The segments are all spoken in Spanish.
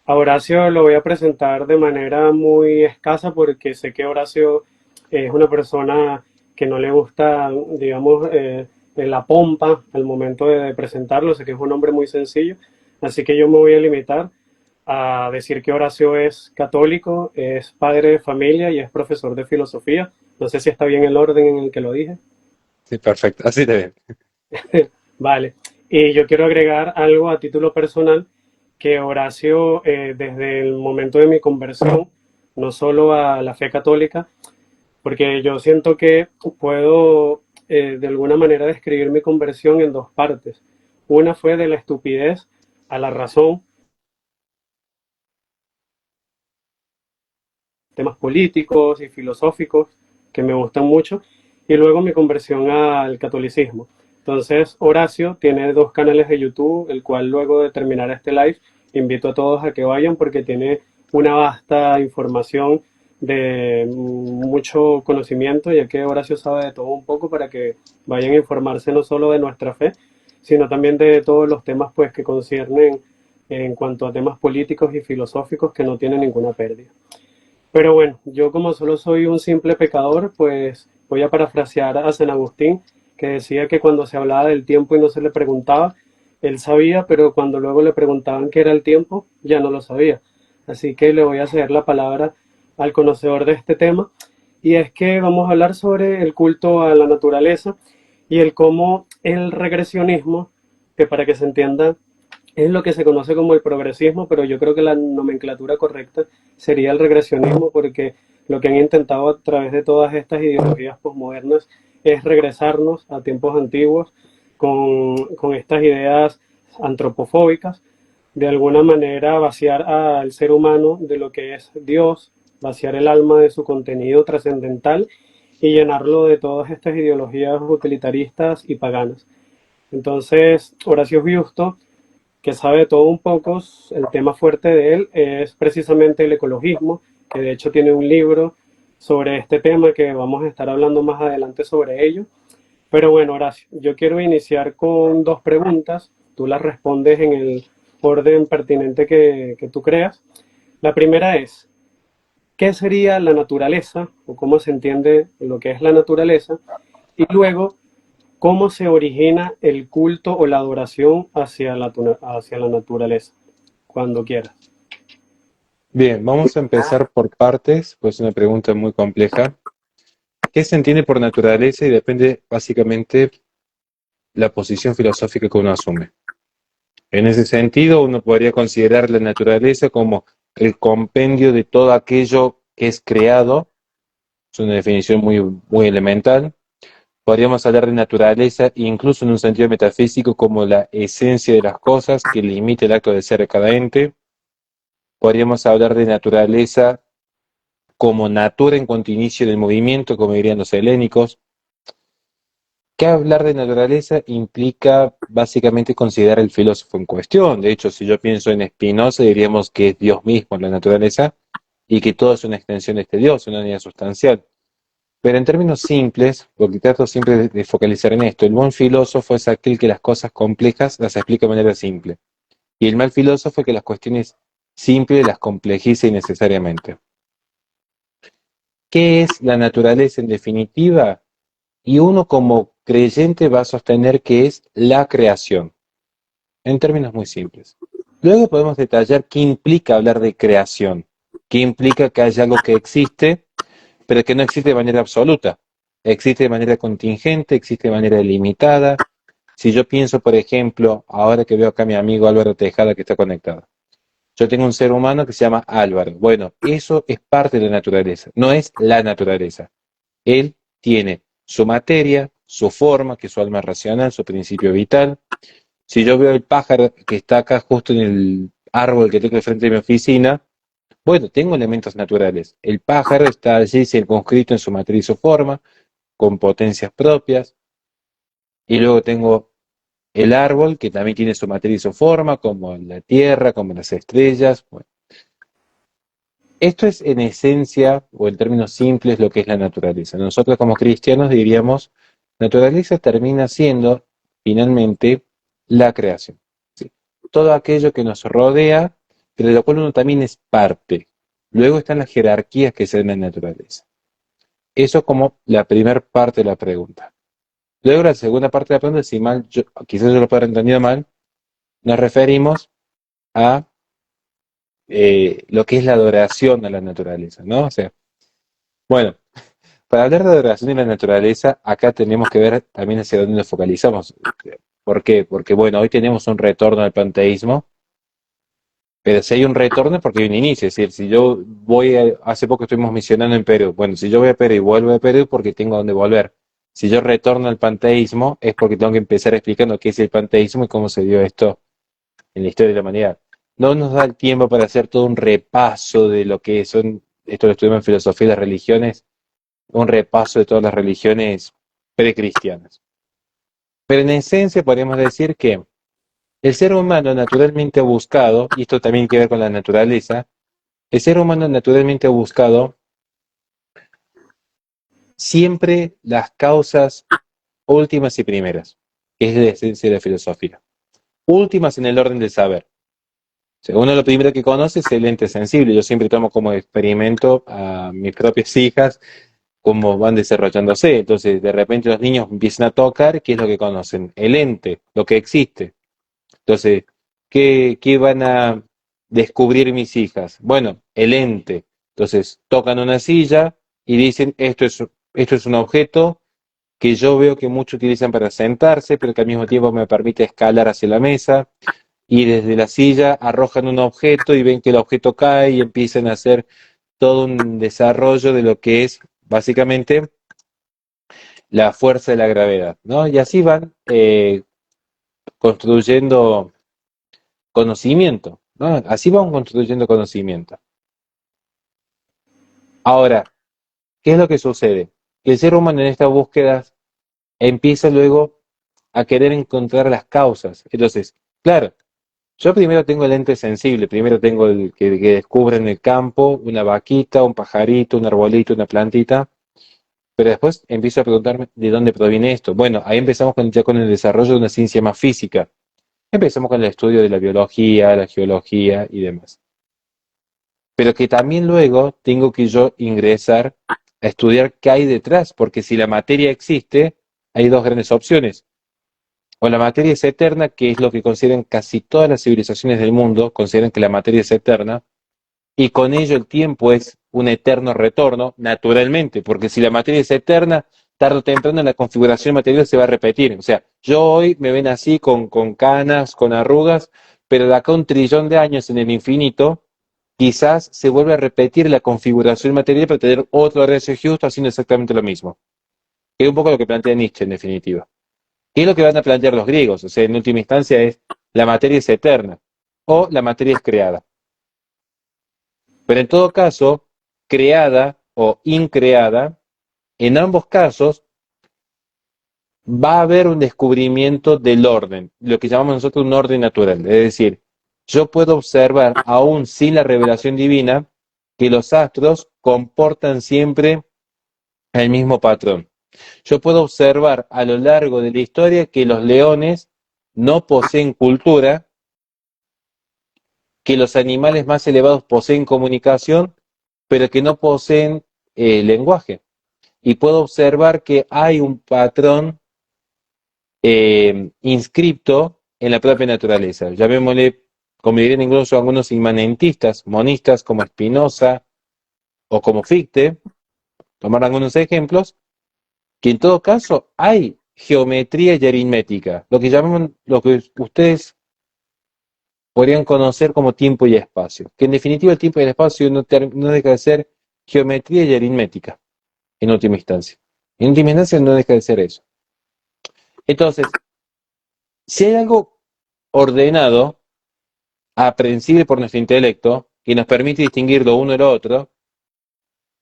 A Horacio lo voy a presentar de manera muy escasa porque sé que Horacio es una persona que no le gusta, digamos, la pompa al momento de presentarlo. Sé que es un hombre muy sencillo, así que yo me voy a limitar a decir que Horacio es católico, es padre de familia y es profesor de filosofía. No sé si está bien el orden en el que lo dije. Sí, perfecto, así te bien. Vale. Y yo quiero agregar algo a título personal, que Horacio, desde el momento de mi conversión, no solo a la fe católica, porque yo siento que puedo de alguna manera describir mi conversión en dos partes. Una fue de la estupidez a la razón, temas políticos y filosóficos que me gustan mucho, y luego mi conversión al catolicismo. Entonces, Horacio tiene dos canales de YouTube, el cual luego de terminar este live, invito a todos a que vayan porque tiene una vasta información de mucho conocimiento, ya que Horacio sabe de todo un poco para que vayan a informarse no solo de nuestra fe, sino también de todos los temas pues que conciernen en cuanto a temas políticos y filosóficos que no tienen ninguna pérdida. Pero bueno, yo como solo soy un simple pecador, pues voy a parafrasear a San Agustín, que decía que cuando se hablaba del tiempo y no se le preguntaba, él sabía, pero cuando luego le preguntaban qué era el tiempo, ya no lo sabía. Así que le voy a ceder la palabra al conocedor de este tema, y es que vamos a hablar sobre el culto a la naturaleza y el cómo el regresionismo, que para que se entienda es lo que se conoce como el progresismo, pero yo creo que la nomenclatura correcta sería el regresionismo, porque lo que han intentado a través de todas estas ideologías posmodernas es regresarnos a tiempos antiguos con estas ideas antropofóbicas, de alguna manera vaciar al ser humano de lo que es Dios, vaciar el alma de su contenido trascendental y llenarlo de todas estas ideologías utilitaristas y paganas. Entonces, Horacio Giusto, que sabe de todo un poco, el tema fuerte de él es precisamente el ecologismo, que de hecho tiene un libro sobre este tema que vamos a estar hablando más adelante sobre ello. Pero bueno, Horacio, yo quiero iniciar con dos preguntas, tú las respondes en el orden pertinente que tú creas. La primera es, ¿qué sería la naturaleza o cómo se entiende lo que es la naturaleza? Y luego, ¿cómo se origina el culto o la adoración hacia la naturaleza? Cuando quieras. Bien, vamos a empezar por partes, pues es una pregunta muy compleja. ¿Qué se entiende por naturaleza? Y depende básicamente la posición filosófica que uno asume. En ese sentido, uno podría considerar la naturaleza como el compendio de todo aquello que es creado. Es una definición muy elemental. Podríamos hablar de naturaleza, incluso en un sentido metafísico, como la esencia de las cosas que limita el acto de ser de cada ente. Podríamos hablar de naturaleza como natura en cuanto inicio del movimiento, como dirían los helénicos. Que hablar de naturaleza implica básicamente considerar el filósofo en cuestión. De hecho, si yo pienso en Spinoza, diríamos que es Dios mismo la naturaleza y que todo es una extensión de este Dios, una unidad sustancial. Pero en términos simples, porque trato siempre de focalizar en esto, el buen filósofo es aquel que las cosas complejas las explica de manera simple. Y el mal filósofo es que las cuestiones simples las complejiza innecesariamente. ¿Qué es la naturaleza en definitiva? Y uno como creyente va a sostener que es la creación, en términos muy simples. Luego podemos detallar qué implica hablar de creación, qué implica que haya algo que existe, pero que no existe de manera absoluta. Existe de manera contingente, existe de manera limitada. Si yo pienso, por ejemplo, ahora que veo acá a mi amigo Álvaro Tejada que está conectado, yo tengo un ser humano que se llama Álvaro. Bueno, eso es parte de la naturaleza, no es la naturaleza. Él tiene su materia, su forma, que es su alma racional, su principio vital. Si yo veo el pájaro que está acá justo en el árbol que tengo frente de mi oficina, bueno, tengo elementos naturales. El pájaro está allí circunscrito en su matriz y su forma, con potencias propias. Y luego tengo el árbol, que también tiene su matriz y su forma, como la tierra, como las estrellas. Bueno, esto es en esencia, o en términos simples, lo que es la naturaleza. Nosotros como cristianos diríamos, naturaleza termina siendo finalmente la creación. ¿Sí? Todo aquello que nos rodea pero de lo cual uno también es parte. Luego están las jerarquías que se dan en la naturaleza. Eso como la primera parte de la pregunta. Luego la segunda parte de la pregunta, si mal, quizás yo lo pueda haber entendido mal, nos referimos a lo que es la adoración a la naturaleza, ¿no? O sea, bueno, para hablar de adoración a la naturaleza, acá tenemos que ver también hacia dónde nos focalizamos. ¿Por qué? Porque, bueno, hoy tenemos un retorno al panteísmo, pero si hay un retorno es porque hay un inicio. Es decir, si yo hace poco estuvimos misionando en Perú. Bueno, si yo voy a Perú y vuelvo a Perú es porque tengo a dónde volver. Si yo retorno al panteísmo es porque tengo que empezar explicando qué es el panteísmo y cómo se dio esto en la historia de la humanidad. No nos da el tiempo para hacer todo un repaso de lo que son, esto lo estudiamos en filosofía de las religiones, un repaso de todas las religiones precristianas. Pero en esencia podríamos decir que el ser humano naturalmente ha buscado, y esto también tiene que ver con la naturaleza, el ser humano naturalmente ha buscado siempre las causas últimas y primeras, que es la esencia de la filosofía. Últimas en el orden del saber. O sea, uno lo primero que conoce es el ente sensible. Yo siempre tomo como experimento a mis propias hijas cómo van desarrollándose. Entonces, de repente los niños empiezan a tocar, ¿qué es lo que conocen? El ente, lo que existe. Entonces, ¿qué van a descubrir mis hijas? Bueno, el ente. Entonces, tocan una silla y dicen, esto es un objeto que yo veo que muchos utilizan para sentarse, pero que al mismo tiempo me permite escalar hacia la mesa. Y desde la silla arrojan un objeto y ven que el objeto cae y empiezan a hacer todo un desarrollo de lo que es básicamente la fuerza de la gravedad, ¿no? Y así van construyendo conocimiento, ¿no? Así vamos construyendo conocimiento. Ahora, ¿qué es lo que sucede? Que el ser humano en estas búsquedas empieza luego a querer encontrar las causas. Entonces, claro, yo primero tengo el ente sensible, primero tengo el que descubre en el campo una vaquita, un pajarito, un arbolito, una plantita, pero después empiezo a preguntarme de dónde proviene esto. Bueno, ahí empezamos ya con el desarrollo de una ciencia más física. Empezamos con el estudio de la biología, la geología y demás. Pero que también luego tengo que yo ingresar a estudiar qué hay detrás, porque si la materia existe, hay dos grandes opciones. O la materia es eterna, que es lo que consideran casi todas las civilizaciones del mundo, consideran que la materia es eterna, y con ello el tiempo es un eterno retorno, naturalmente, porque si la materia es eterna, tarde o temprano la configuración material se va a repetir. O sea, yo hoy me ven así con canas, con arrugas, pero de acá a 1 trillón de años en el infinito, quizás se vuelve a repetir la configuración material para tener otro ratio justo haciendo exactamente lo mismo. Que es un poco lo que plantea Nietzsche en definitiva. ¿Qué es lo que van a plantear los griegos? O sea, en última instancia es la materia es eterna o la materia es creada. Pero en todo caso, creada o increada, en ambos casos va a haber un descubrimiento del orden, lo que llamamos nosotros un orden natural. Es decir, yo puedo observar, aún sin la revelación divina, que los astros comportan siempre el mismo patrón. Yo puedo observar a lo largo de la historia que los leones no poseen cultura, que los animales más elevados poseen comunicación, pero que no poseen lenguaje. Y puedo observar que hay un patrón inscripto en la propia naturaleza. Llamémosle, como dirían incluso algunos inmanentistas, monistas como Spinoza o como Fichte, tomar algunos ejemplos, que en todo caso hay geometría y aritmética, lo que llamamos, lo que ustedes podrían conocer como tiempo y espacio, que en definitiva el tiempo y el espacio no deja de ser geometría y aritmética, en última instancia. En última instancia no deja de ser eso. Entonces, si hay algo ordenado, aprehensible por nuestro intelecto, que nos permite distinguir lo uno y lo otro,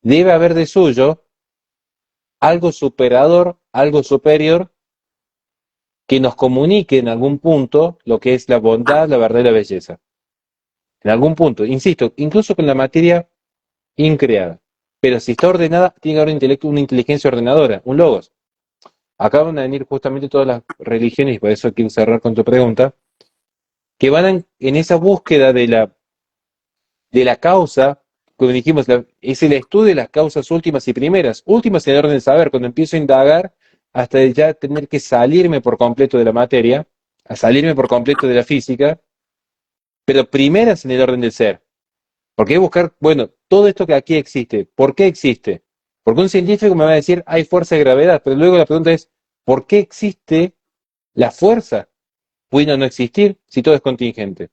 debe haber de suyo algo superador, algo superior, que nos comunique en algún punto lo que es la bondad, la verdad y la belleza. En algún punto, insisto, incluso con la materia increada. Pero si está ordenada, tiene que haber un intelecto, una inteligencia ordenadora, un logos. Acá van a venir justamente todas las religiones, y por eso quiero cerrar con tu pregunta, que van en esa búsqueda de la de la causa, como dijimos, es el estudio de las causas últimas y primeras. Últimas en el orden del saber, cuando empiezo a indagar hasta ya tener que salirme por completo de la materia, a salirme por completo de la física, pero primeras en el orden del ser. Porque hay que buscar, bueno, todo esto que aquí existe, ¿por qué existe? Porque un científico me va a decir, hay fuerza de gravedad, pero luego la pregunta es, ¿por qué existe la fuerza? ¿Pudiendo no existir si todo es contingente?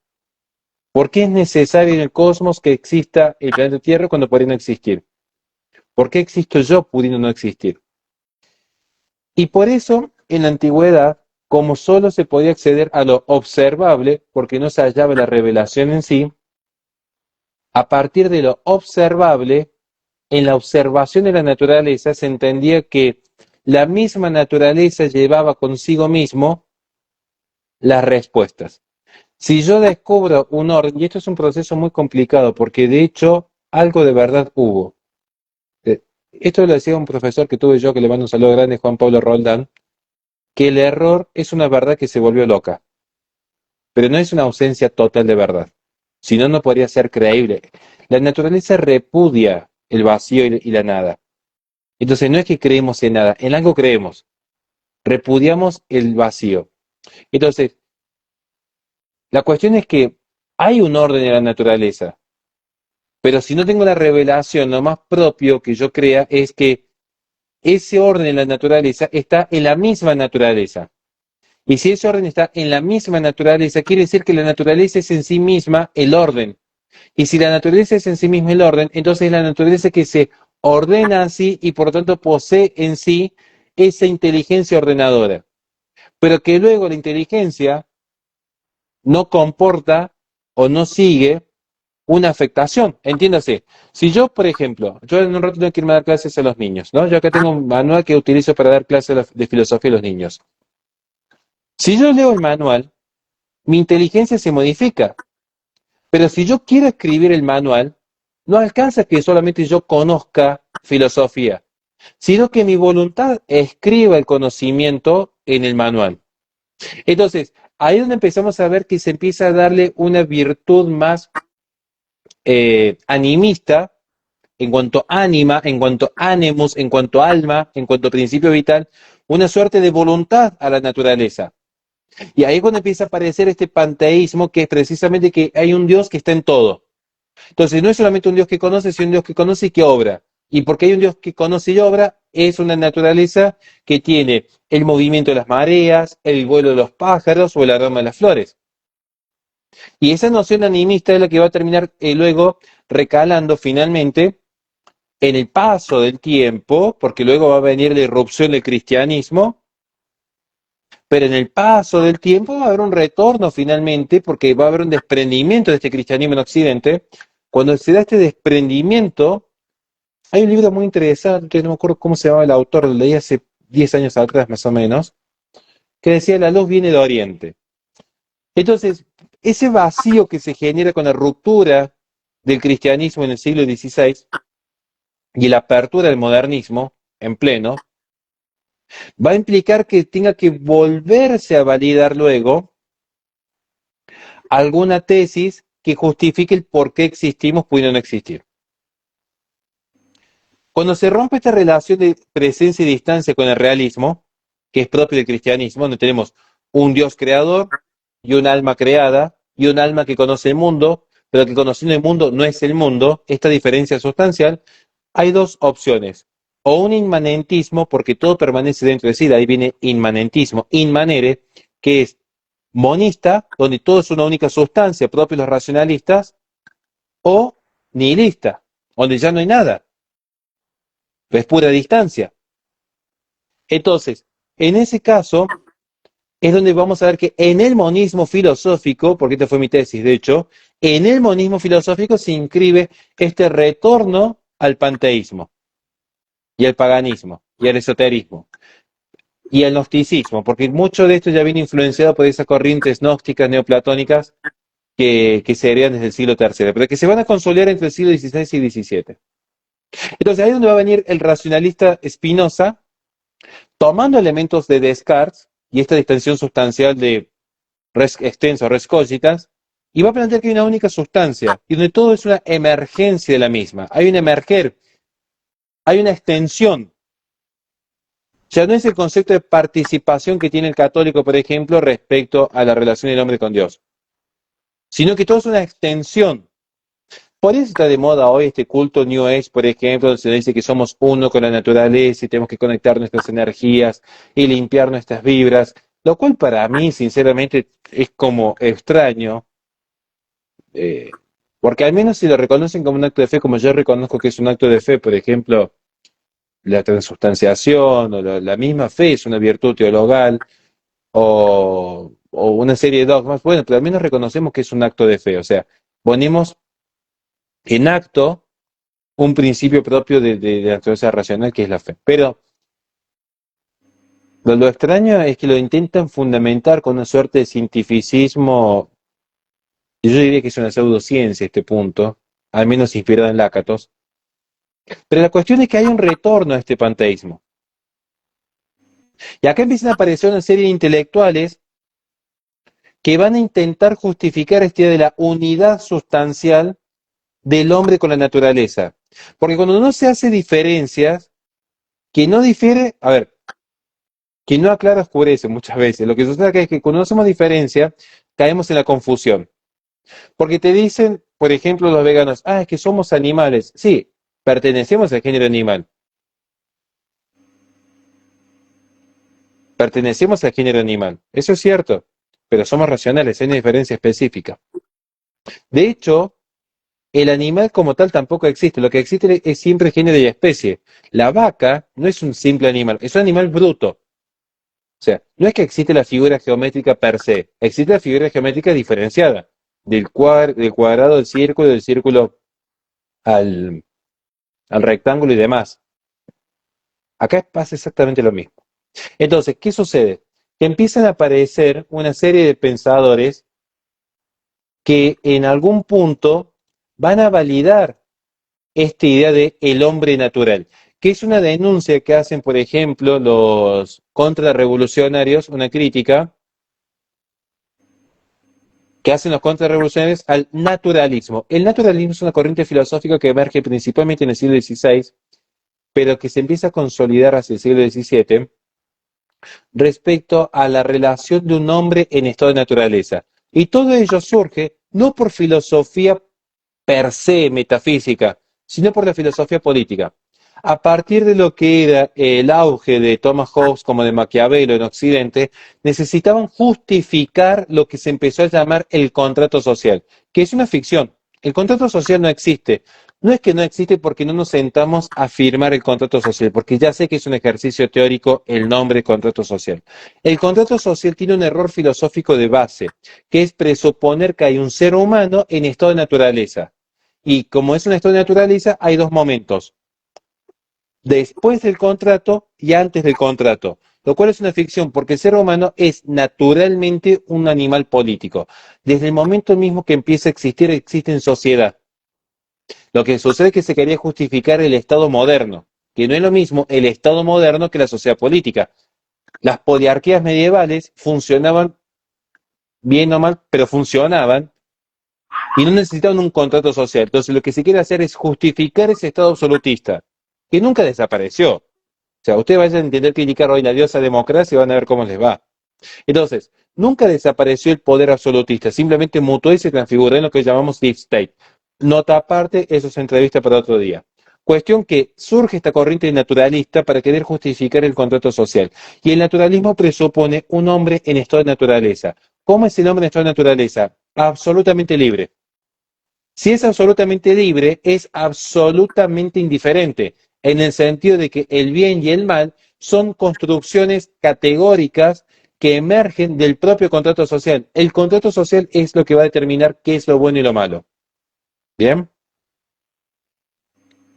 ¿Por qué es necesario en el cosmos que exista el planeta Tierra cuando podría no existir? ¿Por qué existo yo pudiendo no existir? Y por eso, en la antigüedad, como solo se podía acceder a lo observable, porque no se hallaba la revelación en sí, a partir de lo observable, en la observación de la naturaleza se entendía que la misma naturaleza llevaba consigo mismo las respuestas. Si yo descubro un orden, y esto es un proceso muy complicado, porque de hecho algo de verdad hubo. Esto lo decía un profesor que tuve yo, que le mando un saludo grande, Juan Pablo Roldán, que el error es una verdad que se volvió loca, pero no es una ausencia total de verdad. Si no, no podría ser creíble. La naturaleza repudia el vacío y la nada. Entonces no es que creemos en nada, en algo creemos. Repudiamos el vacío. Entonces, la cuestión es que hay un orden en la naturaleza, pero si no tengo la revelación, lo más propio que yo crea es que ese orden en la naturaleza está en la misma naturaleza. Y si ese orden está en la misma naturaleza, quiere decir que la naturaleza es en sí misma el orden. Y si la naturaleza es en sí misma el orden, entonces es la naturaleza que se ordena así y por lo tanto posee en sí esa inteligencia ordenadora. Pero que luego la inteligencia no comporta o no sigue una afectación. Entiéndase, si yo, por ejemplo, yo en un rato tengo que irme a dar clases a los niños, ¿no? Yo acá tengo un manual que utilizo para dar clases de filosofía a los niños. Si yo leo el manual, mi inteligencia se modifica. Pero si yo quiero escribir el manual, no alcanza que solamente yo conozca filosofía, sino que mi voluntad escriba el conocimiento en el manual. Entonces, ahí es donde empezamos a ver que se empieza a darle una virtud más animista en cuanto a ánima, en cuanto a ánimos, en cuanto a alma, en cuanto a principio vital, una suerte de voluntad a la naturaleza. Y ahí es cuando empieza a aparecer este panteísmo, que es precisamente que hay un Dios que está en todo. Entonces, no es solamente un Dios que conoce, sino un Dios que conoce y que obra. Y porque hay un Dios que conoce y obra, es una naturaleza que tiene el movimiento de las mareas, el vuelo de los pájaros o el aroma de las flores. Y esa noción animista es la que va a terminar luego recalando finalmente en el paso del tiempo, porque luego va a venir la irrupción del cristianismo, pero en el paso del tiempo va a haber un retorno finalmente, porque va a haber un desprendimiento de este cristianismo en Occidente. Cuando se da este desprendimiento, hay un libro muy interesante, no me acuerdo cómo se llamaba el autor, lo leí hace 10 años atrás más o menos, que decía la luz viene de Oriente. Entonces, ese vacío que se genera con la ruptura del cristianismo en el siglo XVI y la apertura del modernismo en pleno, va a implicar que tenga que volverse a validar luego alguna tesis que justifique el por qué existimos pudiendo no existir. Cuando se rompe esta relación de presencia y distancia con el realismo, que es propio del cristianismo, donde tenemos un Dios creador y un alma creada, y un alma que conoce el mundo, pero que conociendo el mundo no es el mundo, esta diferencia sustancial, hay dos opciones. O un inmanentismo, porque todo permanece dentro de sí, de ahí viene inmanentismo, inmanere, que es monista, donde todo es una única sustancia, propio de los racionalistas, o nihilista, donde ya no hay nada, es pura distancia. Entonces, en ese caso, es donde vamos a ver que en el monismo filosófico, porque esta fue mi tesis, de hecho, en el monismo filosófico se inscribe este retorno al panteísmo, y al paganismo, y al esoterismo, y al gnosticismo, porque mucho de esto ya viene influenciado por esas corrientes gnósticas neoplatónicas que se heredan desde el siglo III, pero que se van a consolidar entre el siglo XVI y XVII. Entonces ahí es donde va a venir el racionalista Spinoza, tomando elementos de Descartes y esta distinción sustancial de res extenso, res cogitans, y va a plantear que hay una única sustancia, y donde todo es una emergencia de la misma. Hay un emerger, hay una extensión. Ya no es el concepto de participación que tiene el católico, por ejemplo, respecto a la relación del hombre con Dios, sino que todo es una extensión. Por eso está de moda hoy este culto New Age, por ejemplo, donde se dice que somos uno con la naturaleza y tenemos que conectar nuestras energías y limpiar nuestras vibras, lo cual para mí, sinceramente, es como extraño, eh, porque al menos si lo reconocen como un acto de fe, como yo reconozco que es un acto de fe, por ejemplo, la transubstanciación o la misma fe es una virtud teologal o una serie de dogmas, bueno, pero al menos reconocemos que es un acto de fe, o sea, ponemos en acto un principio propio de la naturaleza racional que es la fe. Pero lo extraño es que lo intentan fundamentar con una suerte de cientificismo, y yo diría que es una pseudociencia este punto, al menos inspirada en Lácatos. Pero la cuestión es que hay un retorno a este panteísmo. Y acá empiezan a aparecer una serie de intelectuales que van a intentar justificar esta idea de la unidad sustancial del hombre con la naturaleza. Porque cuando uno se hace diferencias, que no difiere, a ver, que no aclara oscurece muchas veces. Lo que sucede acá es que cuando no hacemos diferencia, caemos en la confusión. Porque te dicen, por ejemplo, los veganos, es que somos animales. Sí, pertenecemos al género animal. Pertenecemos al género animal. Eso es cierto, pero somos racionales, hay una diferencia específica. De hecho, el animal como tal tampoco existe. Lo que existe es siempre género y especie. La vaca no es un simple animal, es un animal bruto. O sea, no es que existe la figura geométrica per se, existe la figura geométrica diferenciada, del cuadrado al círculo, del círculo al, al rectángulo y demás. Acá pasa exactamente lo mismo. Entonces, ¿qué sucede? Que empiezan a aparecer una serie de pensadores que en algún punto van a validar esta idea de el hombre natural, que es una denuncia que hacen, por ejemplo, los contrarrevolucionarios, una crítica que hacen los contrarrevolucionarios al naturalismo. El naturalismo es una corriente filosófica que emerge principalmente en el siglo XVI, pero que se empieza a consolidar hacia el siglo XVII respecto a la relación de un hombre en estado de naturaleza. Y todo ello surge no por filosofía per se metafísica, sino por la filosofía política. A partir de lo que era el auge de Thomas Hobbes como de Maquiavelo en Occidente, necesitaban justificar lo que se empezó a llamar el contrato social, que es una ficción. El contrato social no existe. No es que no existe porque no nos sentamos a firmar el contrato social, porque ya sé que es un ejercicio teórico el nombre contrato social. El contrato social tiene un error filosófico de base, que es presuponer que hay un ser humano en estado de naturaleza. Y como es un estado de naturaleza, hay dos momentos: después del contrato y antes del contrato, lo cual es una ficción porque el ser humano es naturalmente un animal político. Desde el momento mismo que empieza a existir, existe en sociedad. Lo que sucede es que se quería justificar el Estado moderno, que no es lo mismo el Estado moderno que la sociedad política. Las poliarquías medievales funcionaban bien o mal, pero funcionaban y no necesitaban un contrato social. Entonces lo que se quiere hacer es justificar ese Estado absolutista, que nunca desapareció. O sea, ustedes vayan a entender criticar hoy la diosa democracia y van a ver cómo les va. Entonces, nunca desapareció el poder absolutista, simplemente mutó y se transfiguró en lo que llamamos deep state. Nota aparte, eso es entrevista para otro día. Cuestión que surge esta corriente naturalista para querer justificar el contrato social. Y el naturalismo presupone un hombre en estado de naturaleza. ¿Cómo es el hombre en estado de naturaleza? Absolutamente libre. Si es absolutamente libre, es absolutamente indiferente, en el sentido de que el bien y el mal son construcciones categóricas que emergen del propio contrato social. El contrato social es lo que va a determinar qué es lo bueno y lo malo. ¿Bien?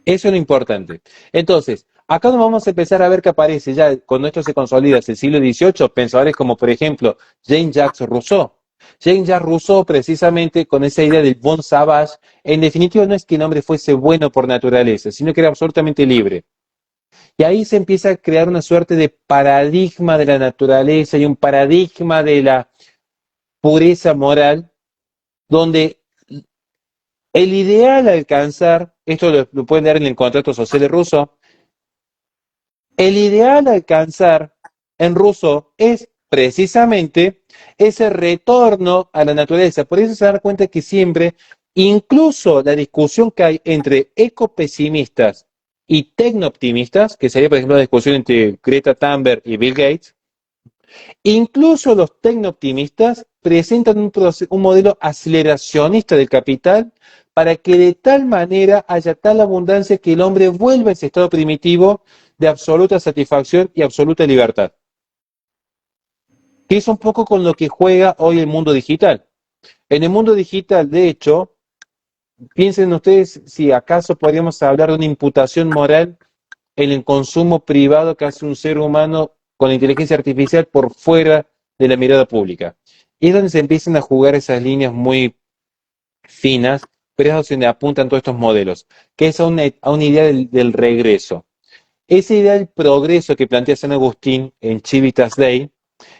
Eso es lo importante. Entonces, acá nos vamos a empezar a ver que aparece ya, cuando esto se consolida, en el siglo XVIII, pensadores como, por ejemplo, Jean-Jacques Rousseau. Jean-Jacques Rousseau, precisamente con esa idea del bon savage, en definitiva no es que el hombre fuese bueno por naturaleza, sino que era absolutamente libre. Y ahí se empieza a crear una suerte de paradigma de la naturaleza y un paradigma de la pureza moral donde el ideal a alcanzar, esto lo pueden leer en el contrato social de Rousseau, el ideal a alcanzar en ruso es precisamente ese retorno a la naturaleza. Por eso se dan cuenta que siempre, incluso la discusión que hay entre ecopesimistas y tecnooptimistas, que sería por ejemplo la discusión entre Greta Thunberg y Bill Gates, incluso los tecnooptimistas presentan un modelo aceleracionista del capital para que de tal manera haya tal abundancia que el hombre vuelva a ese estado primitivo de absoluta satisfacción y absoluta libertad. Que es un poco con lo que juega hoy el mundo digital. En el mundo digital, de hecho, piensen ustedes si acaso podríamos hablar de una imputación moral en el consumo privado que hace un ser humano con la inteligencia artificial por fuera de la mirada pública. Y es donde se empiezan a jugar esas líneas muy finas, pero es donde apuntan todos estos modelos, que es a una idea del regreso. Esa idea del progreso que plantea San Agustín en Civitas Dei,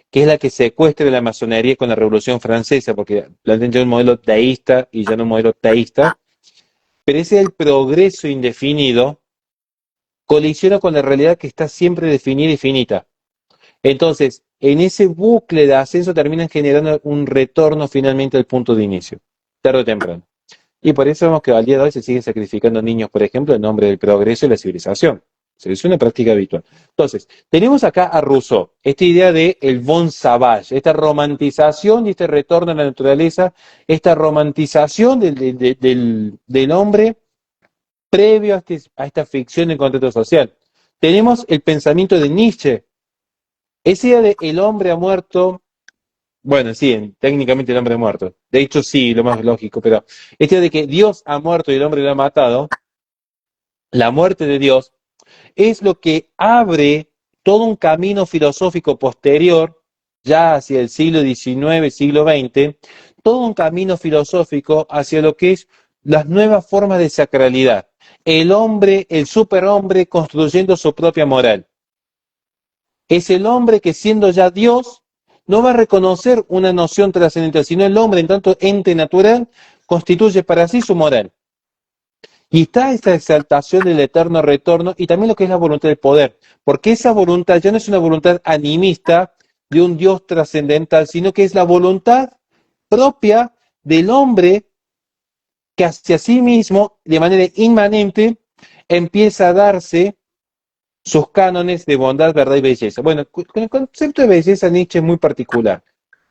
que es la que secuestra la masonería con la Revolución Francesa, porque plantea un modelo deísta y ya no un modelo teísta, pero ese del progreso indefinido colisiona con la realidad que está siempre definida y finita. Entonces, en ese bucle de ascenso terminan generando un retorno finalmente al punto de inicio, tarde o temprano. Y por eso vemos que al día de hoy se siguen sacrificando niños, por ejemplo, en nombre del progreso y la civilización. Es una práctica habitual. Entonces, tenemos acá a Rousseau, esta idea de el bon sauvage, esta romantización y este retorno a la naturaleza, esta romantización del hombre previo a esta ficción del contrato social. Tenemos el pensamiento de Nietzsche, esa idea de el hombre ha muerto, bueno, sí, técnicamente el hombre ha muerto, de hecho sí, lo más lógico, pero esta idea de que Dios ha muerto y el hombre lo ha matado, la muerte de Dios, es lo que abre todo un camino filosófico posterior, ya hacia el siglo XIX, siglo XX, todo un camino filosófico hacia lo que es las nuevas formas de sacralidad. El hombre, el superhombre construyendo su propia moral. Es el hombre que siendo ya Dios, no va a reconocer una noción trascendental, sino el hombre en tanto ente natural constituye para sí su moral. Y está esta exaltación del eterno retorno y también lo que es la voluntad del poder, porque esa voluntad ya no es una voluntad animista de un Dios trascendental, sino que es la voluntad propia del hombre que hacia sí mismo, de manera inmanente, empieza a darse sus cánones de bondad, verdad y belleza. Bueno, con el concepto de belleza Nietzsche es muy particular.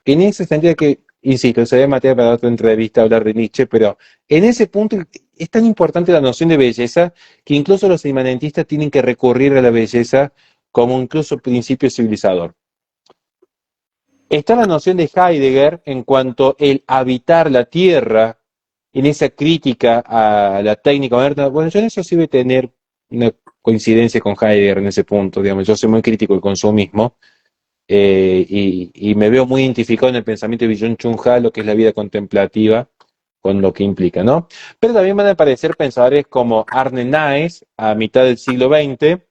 En ese sentido que, insisto, sería materia para otra entrevista hablar de Nietzsche, pero en ese punto es tan importante la noción de belleza que incluso los inmanentistas tienen que recurrir a la belleza como incluso principio civilizador. Está la noción de Heidegger en cuanto el habitar la tierra, en esa crítica a la técnica moderna. Bueno, yo en eso sí voy a tener una coincidencia con Heidegger en ese punto, digamos, yo soy muy crítico del consumismo, y me veo muy identificado en el pensamiento de Byung-Chul Han, lo que es la vida contemplativa, con lo que implica, ¿no? Pero también van a aparecer pensadores como Arne Naes, a mitad del siglo XX,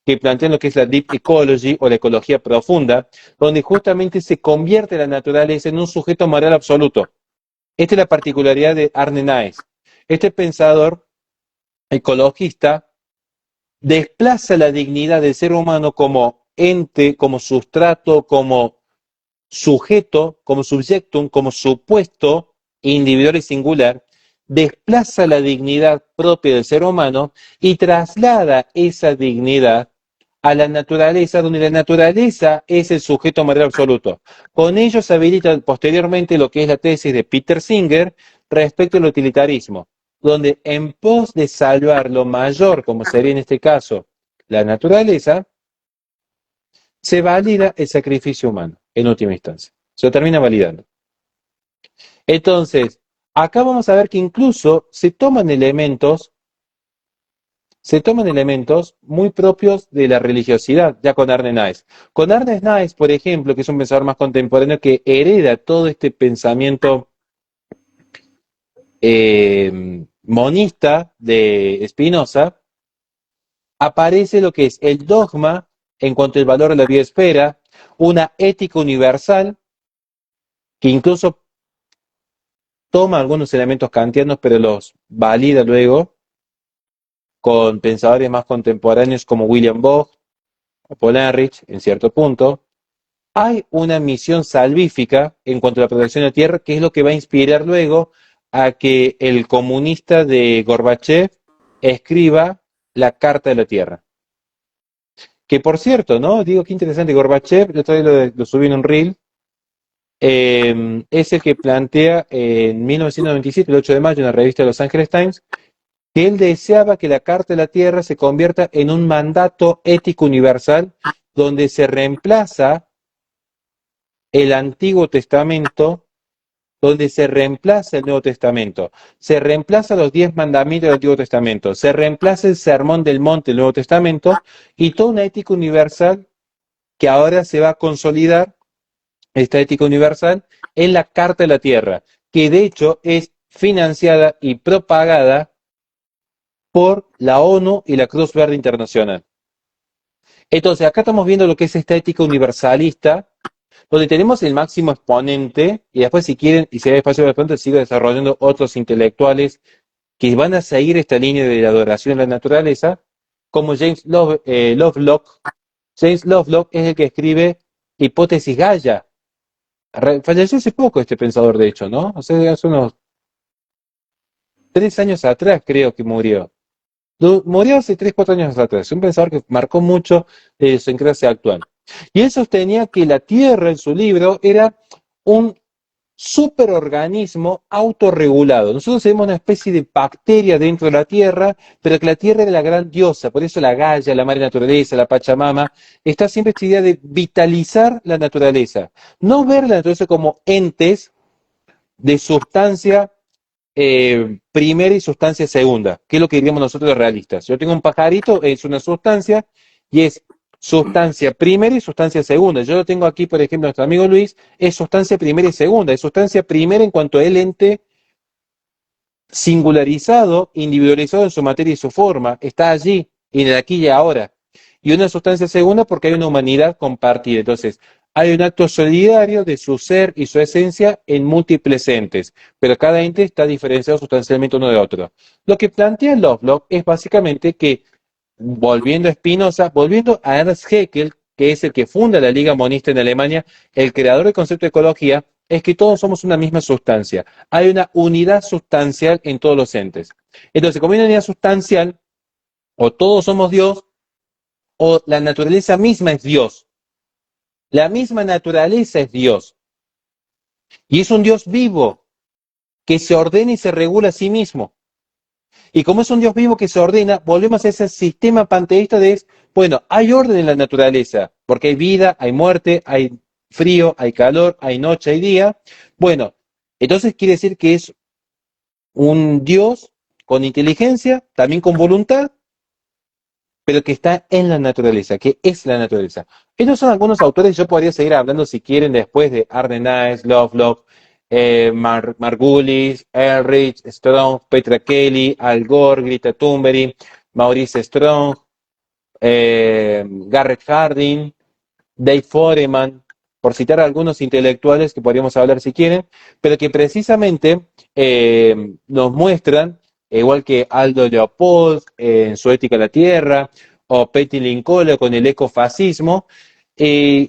que plantean lo que es la deep ecology o la ecología profunda, donde justamente se convierte la naturaleza en un sujeto moral absoluto. Esta es la particularidad de Arne Naes. Este pensador ecologista desplaza la dignidad del ser humano como ente, como sustrato, como sujeto, como subjectum, como supuesto individual y singular, desplaza la dignidad propia del ser humano y traslada esa dignidad a la naturaleza, donde la naturaleza es el sujeto moral absoluto. Con ello se habilita posteriormente lo que es la tesis de Peter Singer respecto al utilitarismo, donde en pos de salvar lo mayor, como sería en este caso la naturaleza, se valida el sacrificio humano, en última instancia. Se lo termina validando. Entonces, acá vamos a ver que incluso se toman elementos muy propios de la religiosidad, ya con Arne Naes. Con Arne Naes, por ejemplo, que es un pensador más contemporáneo que hereda todo este pensamiento monista de Spinoza, aparece lo que es el dogma en cuanto al valor de la biosfera, una ética universal que incluso toma algunos elementos kantianos, pero los valida luego con pensadores más contemporáneos como William Bogg o Paul Ehrlich, en cierto punto. Hay una misión salvífica en cuanto a la protección de la tierra, que es lo que va a inspirar luego a que el comunista de Gorbachev escriba la Carta de la Tierra. Que por cierto, ¿no? Digo, qué interesante, Gorbachev, yo todavía lo subí en un reel, es el que plantea en 1997, el 8 de mayo, en la revista Los Angeles Times, que él deseaba que la Carta de la Tierra se convierta en un mandato ético universal donde se reemplaza el Antiguo Testamento, donde se reemplaza el Nuevo Testamento, se reemplaza los 10 mandamientos del Antiguo Testamento, se reemplaza el Sermón del Monte del Nuevo Testamento y toda una ética universal que ahora se va a consolidar, esta ética universal, en la Carta de la Tierra, que de hecho es financiada y propagada por la ONU y la Cruz Verde Internacional. Entonces, acá estamos viendo lo que es esta ética universalista, donde tenemos el máximo exponente, y después si quieren, y si hay espacio de pronto, sigo desarrollando otros intelectuales que van a seguir esta línea de la adoración a la naturaleza, como Lovelock. James Lovelock es el que escribe Hipótesis Gaia. Falleció hace poco este pensador, de hecho, ¿no? O sea, hace unos 3 años atrás creo que murió. Murió hace 3, 4 años atrás. Un pensador que marcó mucho su clase actual. Y él sostenía que la Tierra, en su libro, era un superorganismo autorregulado. Nosotros tenemos una especie de bacteria dentro de la Tierra, pero que la Tierra era la gran diosa. Por eso la Gaia, la madre naturaleza, la Pachamama, está siempre esta idea de vitalizar la naturaleza. No ver la naturaleza como entes de sustancia primera y sustancia segunda, que es lo que diríamos nosotros los realistas. Yo tengo un pajarito, es una sustancia, y es sustancia primera y sustancia segunda. Yo lo tengo aquí, por ejemplo, nuestro amigo Luis, es sustancia primera y segunda. Es sustancia primera en cuanto a el ente singularizado, individualizado en su materia y su forma, está allí, y en el aquí y ahora. Y una sustancia segunda porque hay una humanidad compartida. Entonces, hay un acto solidario de su ser y su esencia en múltiples entes, pero cada ente está diferenciado sustancialmente uno de otro. Lo que plantea Lovelock es básicamente que, volviendo a Spinoza, volviendo a Ernst Haeckel, que es el que funda la Liga Monista en Alemania, el creador del concepto de ecología, es que todos somos una misma sustancia. Hay una unidad sustancial en todos los entes. Entonces, como hay una unidad sustancial, o todos somos Dios, o la naturaleza misma es Dios. La misma naturaleza es Dios. Y es un Dios vivo, que se ordena y se regula a sí mismo. Y como es un Dios vivo que se ordena, volvemos a ese sistema panteísta de, bueno, hay orden en la naturaleza, porque hay vida, hay muerte, hay frío, hay calor, hay noche, hay día. Bueno, entonces quiere decir que es un Dios con inteligencia, también con voluntad, pero que está en la naturaleza, que es la naturaleza. Estos son algunos autores, yo podría seguir hablando si quieren después de Arne Naess, Lovelock, Margulis, Ehrlich, Strong, Petra Kelly, Al Gore, Greta Thunberg, Maurice Strong, Garrett Hardin, Dave Foreman, por citar a algunos intelectuales que podríamos hablar si quieren, pero que precisamente nos muestran, igual que Aldo Leopold en su Ética de la Tierra, o Petty Linkola con el ecofascismo,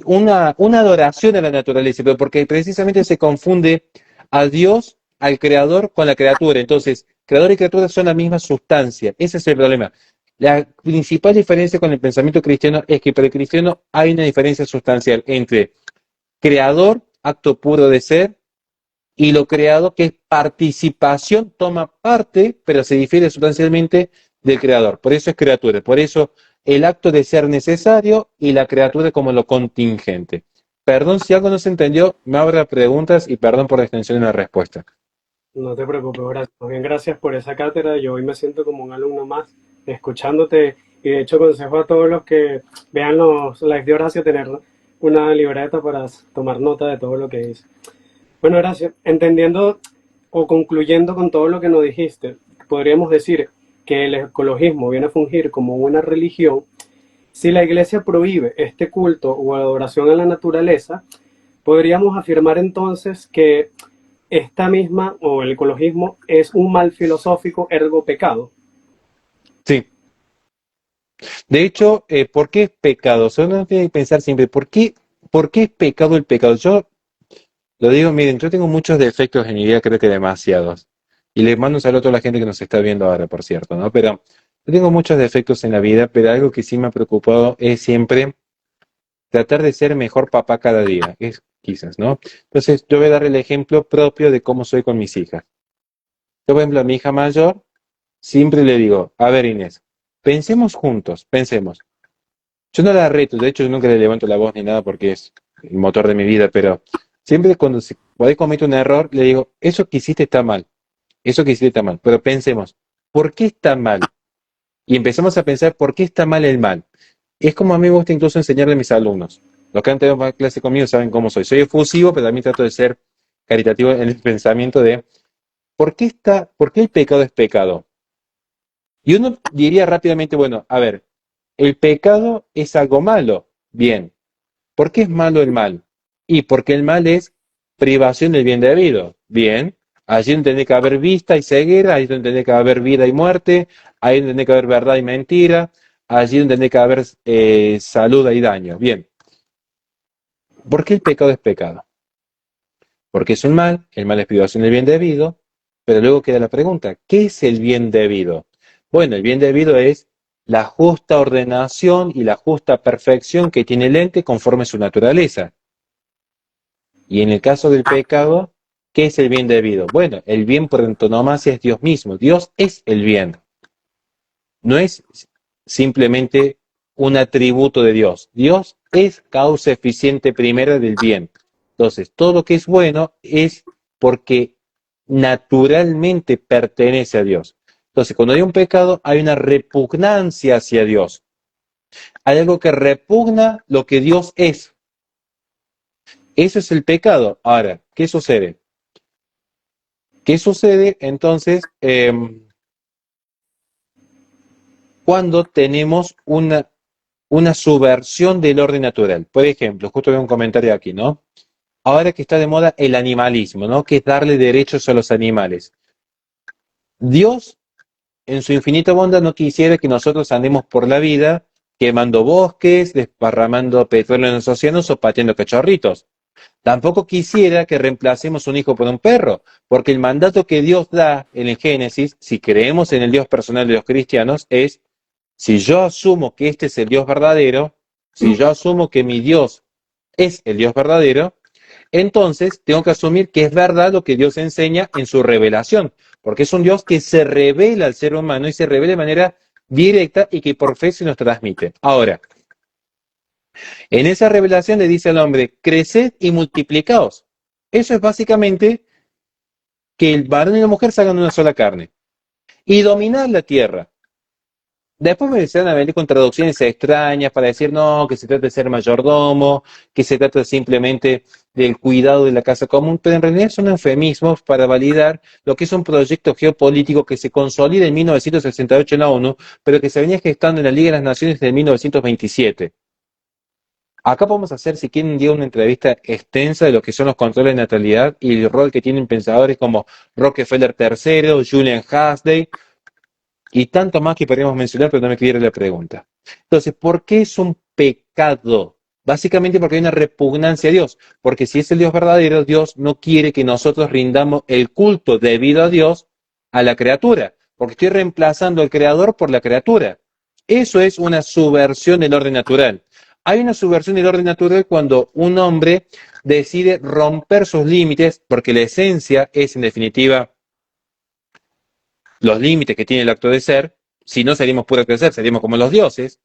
una adoración a la naturaleza, pero porque precisamente se confunde a Dios, al creador, con la criatura. Entonces, creador y criatura son la misma sustancia. Ese es el problema. La principal diferencia con el pensamiento cristiano es que para el cristiano hay una diferencia sustancial entre creador, acto puro de ser, y lo creado, que es participación, toma parte, pero se difiere sustancialmente del creador. Por eso es criatura. Por eso el acto de ser necesario y la criatura como lo contingente. Perdón si algo no se entendió, me abra preguntas y perdón por la extensión de la respuesta. No te preocupes, gracias. Más bien, gracias por esa cátedra. Yo hoy me siento como un alumno más, escuchándote. Y de hecho, consejo a todos los que vean los live de Horacio tener una libreta para tomar nota de todo lo que dice. Bueno, Horacio, entendiendo o concluyendo con todo lo que nos dijiste, podríamos decir que el ecologismo viene a fungir como una religión. Si la Iglesia prohíbe este culto o adoración a la naturaleza, podríamos afirmar entonces que esta misma, o el ecologismo, es un mal filosófico, ergo pecado. Sí. De hecho, ¿por qué es pecado? O sea, uno tiene que pensar siempre, por qué es pecado el pecado? Yo lo digo, miren, yo tengo muchos defectos en mi vida, creo que demasiados. Y les mando un saludo a toda la gente que nos está viendo ahora, por cierto, ¿no? Pero yo tengo muchos defectos en la vida, pero algo que sí me ha preocupado es siempre tratar de ser mejor papá cada día. Es quizás, ¿no? Entonces, yo voy a dar el ejemplo propio de cómo soy con mis hijas. Yo, por ejemplo, a mi hija mayor, siempre le digo, a ver, Inés, pensemos juntos, pensemos. Yo no la reto, de hecho, yo nunca le levanto la voz ni nada porque es el motor de mi vida, pero siempre cuando por ahí comete un error, le digo, eso que hiciste está mal, eso que hiciste está mal, pero pensemos, ¿por qué está mal? Y empezamos a pensar, ¿por qué está mal el mal? Es como a mí me gusta incluso enseñarle a mis alumnos. Los que han tenido más clase conmigo saben cómo soy. Soy efusivo, pero también trato de ser caritativo en el pensamiento de, ¿por qué el pecado es pecado? Y uno diría rápidamente, bueno, a ver, el pecado es algo malo. Bien. ¿Por qué es malo el mal? Y porque el mal es privación del bien debido. Bien. Allí donde tiene que haber vista y ceguera, allí donde tiene que haber vida y muerte, ahí donde tiene que haber verdad y mentira, allí donde tiene que haber salud y daño. Bien. ¿Por qué el pecado es pecado? Porque es un mal, el mal es privación del bien debido, pero luego queda la pregunta, ¿qué es el bien debido? Bueno, el bien debido es la justa ordenación y la justa perfección que tiene el ente conforme a su naturaleza. Y en el caso del pecado, ¿qué es el bien debido? Bueno, el bien por antonomasia es Dios mismo. Dios es el bien. No es simplemente un atributo de Dios. Dios es causa eficiente primera del bien. Entonces, todo lo que es bueno es porque naturalmente pertenece a Dios. Entonces, cuando hay un pecado, hay una repugnancia hacia Dios. Hay algo que repugna lo que Dios es. Eso es el pecado. Ahora, ¿qué sucede? ¿Qué sucede entonces cuando tenemos una subversión del orden natural? Por ejemplo, justo veo un comentario aquí, ¿no? Ahora que está de moda el animalismo, ¿no? Que es darle derechos a los animales. Dios, en su infinita bondad, no quisiera que nosotros andemos por la vida quemando bosques, desparramando petróleo en los océanos o pateando cachorritos. Tampoco quisiera que reemplacemos un hijo por un perro, porque el mandato que Dios da en el Génesis, si creemos en el Dios personal de los cristianos, es, si yo asumo que este es el Dios verdadero, si yo asumo que mi Dios es el Dios verdadero, entonces tengo que asumir que es verdad lo que Dios enseña en su revelación, porque es un Dios que se revela al ser humano y se revela de manera directa y que por fe se nos transmite. Ahora, en esa revelación le dice al hombre, creced y multiplicaos. Eso es básicamente que el varón y la mujer se hagan una sola carne y dominar la tierra. Después me decían a venir con traducciones extrañas para decir no, que se trata de ser mayordomo, que se trata simplemente del cuidado de la casa común, pero en realidad son eufemismos para validar lo que es un proyecto geopolítico que se consolida en 1968 en la ONU, pero que se venía gestando en la Liga de las Naciones desde 1927. Acá podemos hacer, si quieren, un día una entrevista extensa de lo que son los controles de natalidad y el rol que tienen pensadores como Rockefeller III, Julian Huxley y tanto más que podríamos mencionar, pero no me quiero la pregunta. Entonces, ¿por qué es un pecado? Básicamente porque hay una repugnancia a Dios, porque si es el Dios verdadero, Dios no quiere que nosotros rindamos el culto debido a Dios a la criatura, porque estoy reemplazando al creador por la criatura. Eso es una subversión del orden natural. Hay una subversión del orden natural cuando un hombre decide romper sus límites, porque la esencia es, en definitiva, los límites que tiene el acto de ser. Si no seríamos puro acto de ser, seríamos como los dioses.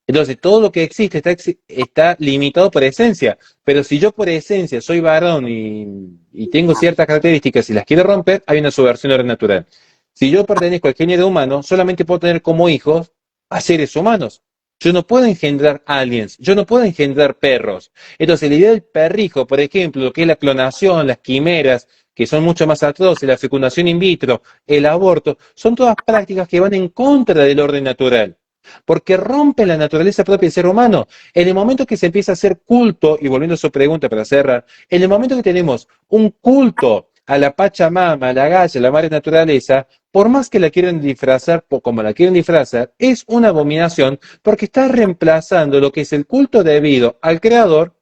Entonces, todo lo que existe está limitado por esencia. Pero si yo por esencia soy varón y tengo ciertas características y las quiero romper, hay una subversión del orden natural. Si yo pertenezco al género humano, solamente puedo tener como hijos a seres humanos. Yo no puedo engendrar aliens, yo no puedo engendrar perros. Entonces, la idea del perrijo, por ejemplo, lo que es la clonación, las quimeras, que son mucho más atroces, la fecundación in vitro, el aborto, son todas prácticas que van en contra del orden natural. porque rompe la naturaleza propia del ser humano. En el momento que se empieza a hacer culto, y volviendo a su pregunta para cerrar, en el momento que tenemos un culto a la Pachamama, a la Gaia, a la madre naturaleza, por más que la quieran disfrazar, como la quieren disfrazar, es una abominación porque está reemplazando lo que es el culto debido al creador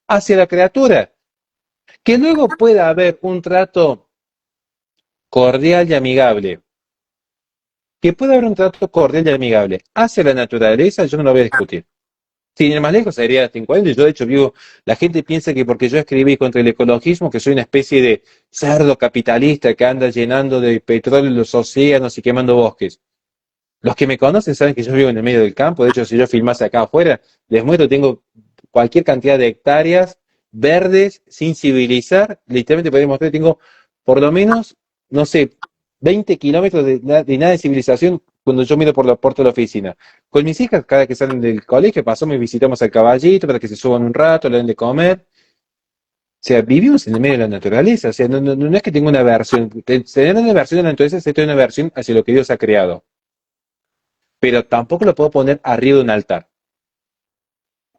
hacia la criatura. Que luego pueda haber un trato cordial y amigable, que pueda haber un trato cordial y amigable hacia la naturaleza, yo no lo voy a discutir. Sin ir más lejos, sería 50. Yo, de hecho, digo, la gente piensa que porque yo escribí contra el ecologismo, que soy una especie de cerdo capitalista que anda llenando de petróleo los océanos y quemando bosques. Los que me conocen saben que yo vivo en el medio del campo. De hecho, si yo filmase acá afuera, les muestro, tengo cualquier cantidad de hectáreas verdes, sin civilizar. Literalmente podría mostrar, tengo por lo menos, no sé, 20 kilómetros de nada de civilización cuando yo miro por la puerta de la oficina. Con mis hijas, cada que salen del colegio, pasamos y visitamos al caballito para que se suban un rato, le den de comer. O sea, vivimos en el medio de la naturaleza. O sea, no es que tenga una versión. Tener una versión de la naturaleza es tener una versión hacia lo que Dios ha creado. Pero tampoco lo puedo poner arriba de un altar.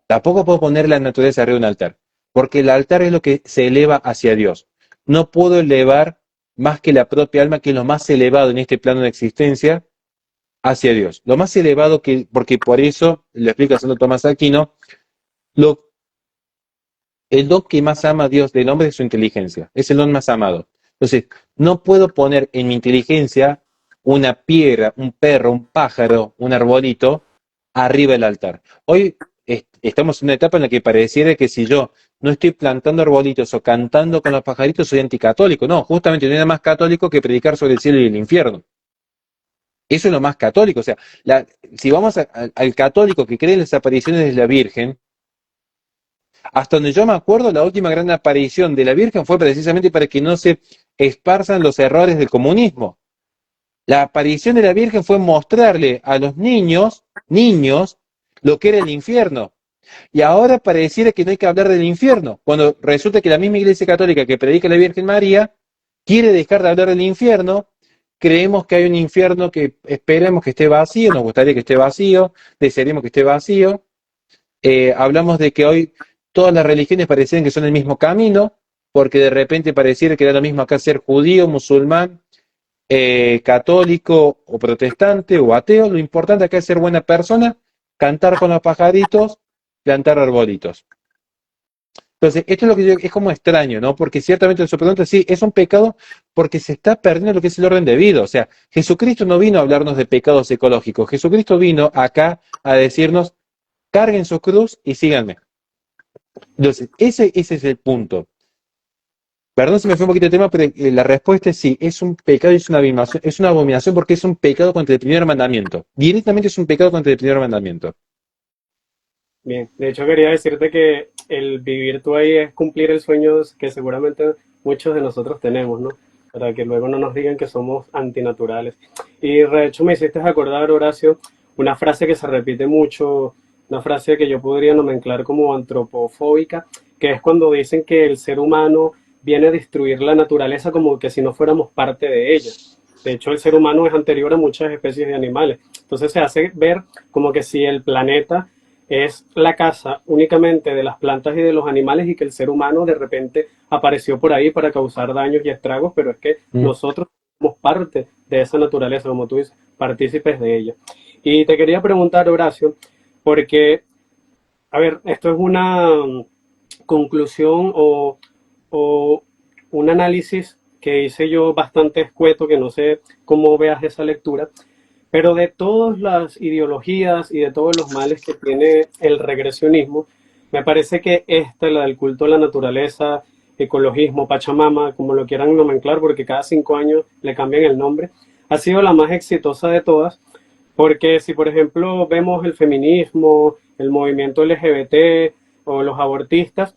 Tampoco puedo poner la naturaleza arriba de un altar. Porque el altar es lo que se eleva hacia Dios. No puedo elevar más que la propia alma, que es lo más elevado en este plano de existencia, hacia Dios. Lo más elevado que, porque por eso, lo explica Santo Tomás Aquino, el don que más ama a Dios del hombre es su inteligencia. Es el don más amado. Entonces, no puedo poner en mi inteligencia una piedra, un perro, un pájaro, un arbolito arriba del altar. Hoy estamos en una etapa en la que pareciera que si yo no estoy plantando arbolitos o cantando con los pajaritos, soy anticatólico. No, justamente no hay nada más católico que predicar sobre el cielo y el infierno. Eso es lo más católico. O sea, si vamos al católico que cree en las apariciones de la Virgen, hasta donde yo me acuerdo, la última gran aparición de la Virgen fue precisamente para que no se esparzan los errores del comunismo. La aparición de la Virgen fue mostrarle a los niños, lo que era el infierno. Y ahora pareciera que no hay que hablar del infierno, cuando resulta que la misma Iglesia Católica que predica a la Virgen María quiere dejar de hablar del infierno. Creemos que hay un infierno que esperemos que esté vacío, nos gustaría que esté vacío, desearíamos que esté vacío. Hablamos de que hoy todas las religiones parecen que son el mismo camino, porque de repente pareciera que era lo mismo acá ser judío, musulmán, católico o protestante o ateo. Lo importante acá es ser buena persona, cantar con los pajaritos, plantar arbolitos. Entonces, esto es lo que es como extraño, ¿no? Porque ciertamente en su pregunta sí, es un pecado porque se está perdiendo lo que es el orden de vida. O sea, Jesucristo no vino a hablarnos de pecados ecológicos. Jesucristo vino acá a decirnos, carguen su cruz y síganme. Entonces, ese es el punto. Perdón si me fue un poquito de tema, pero la respuesta es sí, es un pecado y es una abominación porque es un pecado contra el primer mandamiento. Directamente es un pecado contra el primer mandamiento. Bien, de hecho quería decirte que el vivir tú ahí es cumplir el sueño que seguramente muchos de nosotros tenemos, ¿no? Para que luego no nos digan que somos antinaturales. Y de hecho me hiciste acordar, Horacio, una frase que se repite mucho, una frase que yo podría nomenclar como antropofóbica, que es cuando dicen que el ser humano viene a destruir la naturaleza como que si no fuéramos parte de ella. De hecho, el ser humano es anterior a muchas especies de animales. Entonces se hace ver como que si el planeta es la casa únicamente de las plantas y de los animales y que el ser humano de repente apareció por ahí para causar daños y estragos, pero es que nosotros somos parte de esa naturaleza, como tú dices, partícipes de ella. Y te quería preguntar, Horacio, porque, a ver, esto es una conclusión o un análisis que hice yo bastante escueto, que no sé cómo veas esa lectura, pero de todas las ideologías y de todos los males que tiene el regresionismo, me parece que esta, la del culto a la naturaleza, ecologismo, Pachamama, como lo quieran nomenclar, porque cada 5 años le cambian el nombre, ha sido la más exitosa de todas, porque si por ejemplo vemos el feminismo, el movimiento LGBT o los abortistas,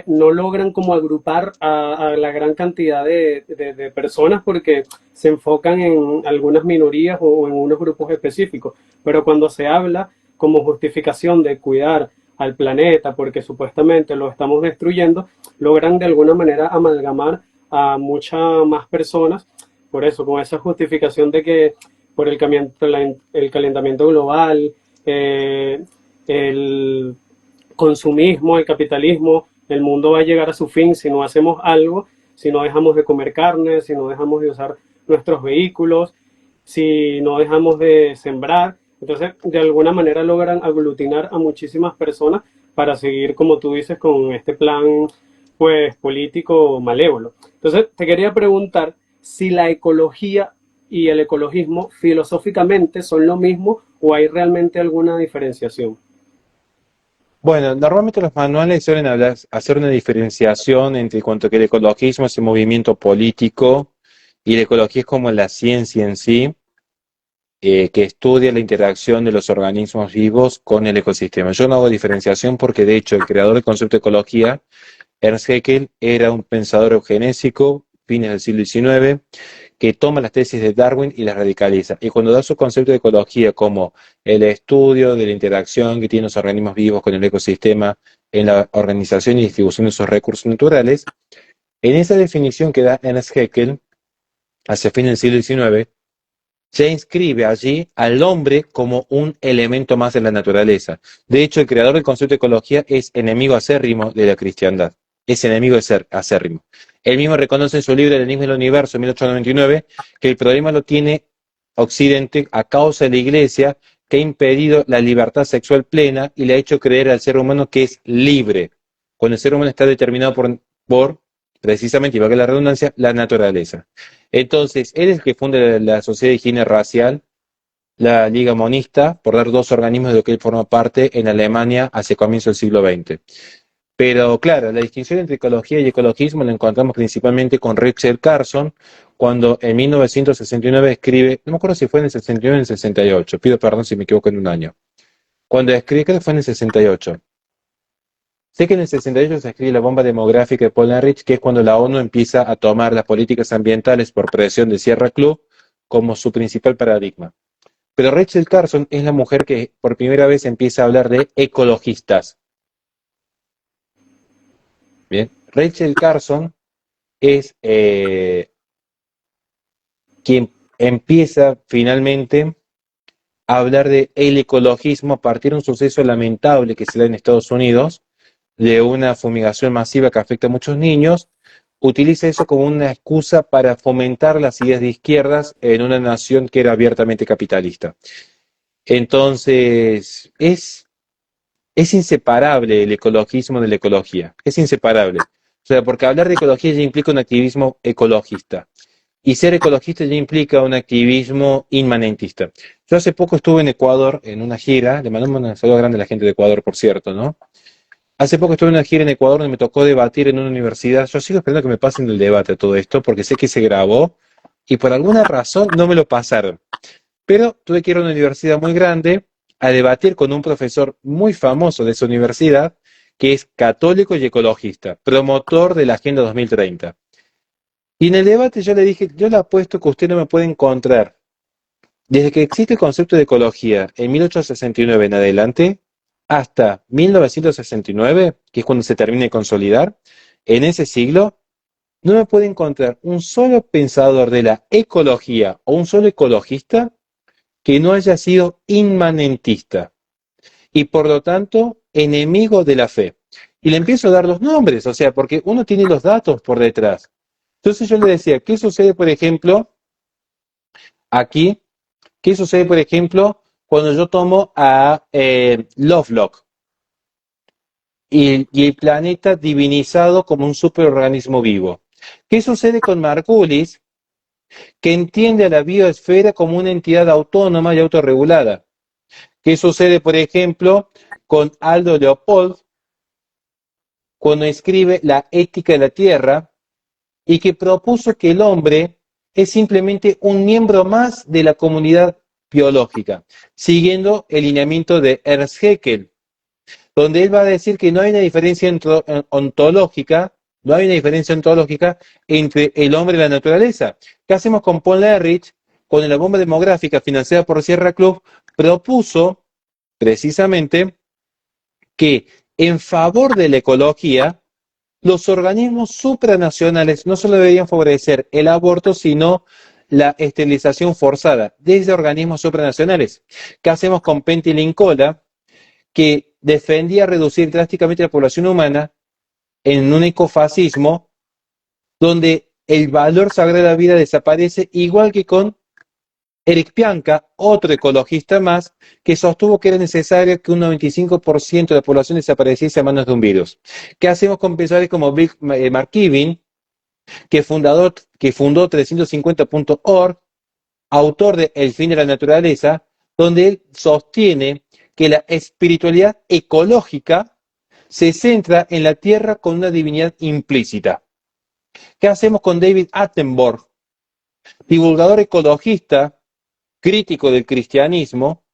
no logran como agrupar a la gran cantidad de personas porque se enfocan en algunas minorías o en unos grupos específicos. Pero cuando se habla como justificación de cuidar al planeta porque supuestamente lo estamos destruyendo, logran de alguna manera amalgamar a muchas más personas. Por eso, con esa justificación de que por el calentamiento global, el consumismo, el capitalismo, el mundo va a llegar a su fin si no hacemos algo, si no dejamos de comer carne, si no dejamos de usar nuestros vehículos, si no dejamos de sembrar. Entonces, de alguna manera logran aglutinar a muchísimas personas para seguir, como tú dices, con este plan pues político malévolo. Entonces, te quería preguntar si la ecología y el ecologismo filosóficamente son lo mismo o hay realmente alguna diferenciación. Bueno, normalmente los manuales suelen hacer una diferenciación entre cuanto que el ecologismo es el movimiento político y la ecología es como la ciencia en sí, que estudia la interacción de los organismos vivos con el ecosistema. Yo no hago diferenciación porque, de hecho, el creador del concepto de ecología, Ernst Haeckel, era un pensador eugenésico, fines del siglo XIX, que toma las tesis de Darwin y las radicaliza. Y cuando da su concepto de ecología como el estudio de la interacción que tienen los organismos vivos con el ecosistema en la organización y distribución de sus recursos naturales, en esa definición que da Ernst Haeckel hacia fines del siglo XIX, se inscribe allí al hombre como un elemento más de la naturaleza. De hecho, el creador del concepto de ecología es enemigo acérrimo de la cristiandad. Es enemigo de ser acérrimo. Él mismo reconoce en su libro El enigma del universo, 1899, que el problema lo tiene Occidente a causa de la Iglesia, que ha impedido la libertad sexual plena y le ha hecho creer al ser humano que es libre, cuando el ser humano está determinado por precisamente, y valga la redundancia, la naturaleza. Entonces, él es el que funda la Sociedad de Higiene Racial, la Liga Monista, por dar dos organismos de los que él forma parte en Alemania hacia comienzo del siglo XX. Pero claro, la distinción entre ecología y ecologismo la encontramos principalmente con Rachel Carson, cuando en 1969 escribe, no me acuerdo si fue en el 69 o en el 68, pido perdón si me equivoco en un año. Cuando escribe, creo que fue en el 68. Sé que en el 68 se escribe la bomba demográfica de Paul Ehrlich, que es cuando la ONU empieza a tomar las políticas ambientales por presión de Sierra Club como su principal paradigma. Pero Rachel Carson es la mujer que por primera vez empieza a hablar de ecologistas. Bien, Rachel Carson es quien empieza finalmente a hablar de el ecologismo a partir de un suceso lamentable que se da en Estados Unidos, de una fumigación masiva que afecta a muchos niños, utiliza eso como una excusa para fomentar las ideas de izquierdas en una nación que era abiertamente capitalista. Entonces, es inseparable el ecologismo de la ecología, es inseparable. O sea, porque hablar de ecología ya implica un activismo ecologista. Y ser ecologista ya implica un activismo inmanentista. Yo hace poco estuve en Ecuador en una gira, le mandamos un saludo grande a la gente de Ecuador, por cierto, ¿no? Hace poco estuve en una gira en Ecuador donde me tocó debatir en una universidad. Yo sigo esperando que me pasen el debate a todo esto porque sé que se grabó y por alguna razón no me lo pasaron. Pero tuve que ir a una universidad muy grande a debatir con un profesor muy famoso de esa universidad que es católico y ecologista, promotor de la Agenda 2030. Y en el debate yo le dije, yo le apuesto que usted no me puede encontrar. Desde que existe el concepto de ecología en 1869 en adelante, hasta 1969, que es cuando se termina de consolidar, en ese siglo, no me puede encontrar un solo pensador de la ecología o un solo ecologista que no haya sido inmanentista y por lo tanto enemigo de la fe. Y le empiezo a dar los nombres, o sea, porque uno tiene los datos por detrás. Entonces yo le decía, ¿qué sucede, por ejemplo, aquí? ¿Qué sucede, por ejemplo, cuando yo tomo a Lovelock y el planeta divinizado como un superorganismo vivo? ¿Qué sucede con Margulis, que entiende a la biosfera como una entidad autónoma y autorregulada? ¿Qué sucede, por ejemplo, con Aldo Leopold, cuando escribe La ética de la Tierra y que propuso que el hombre es simplemente un miembro más de la comunidad biológica, siguiendo el lineamiento de Ernst Haeckel, donde él va a decir que no hay una diferencia ontológica, no hay una diferencia ontológica entre el hombre y la naturaleza. ¿Qué hacemos con Paul Ehrlich? Con la bomba demográfica financiada por Sierra Club, propuso precisamente que en favor de la ecología, los organismos supranacionales no solo deberían favorecer el aborto, sino la esterilización forzada desde organismos supranacionales. ¿Qué hacemos con Pentilincola, que defendía reducir drásticamente la población humana en un ecofascismo donde el valor sagrado de la vida desaparece, igual que con Eric Pianca, otro ecologista más, que sostuvo que era necesario que un 95% de la población desapareciese a manos de un virus? ¿Qué hacemos con pensadores como Bill McKibben, que fundó 350.org, autor de El fin de la naturaleza, donde él sostiene que la espiritualidad ecológica se centra en la tierra con una divinidad implícita? ¿Qué hacemos con David Attenborough, divulgador ecologista, crítico del cristianismo,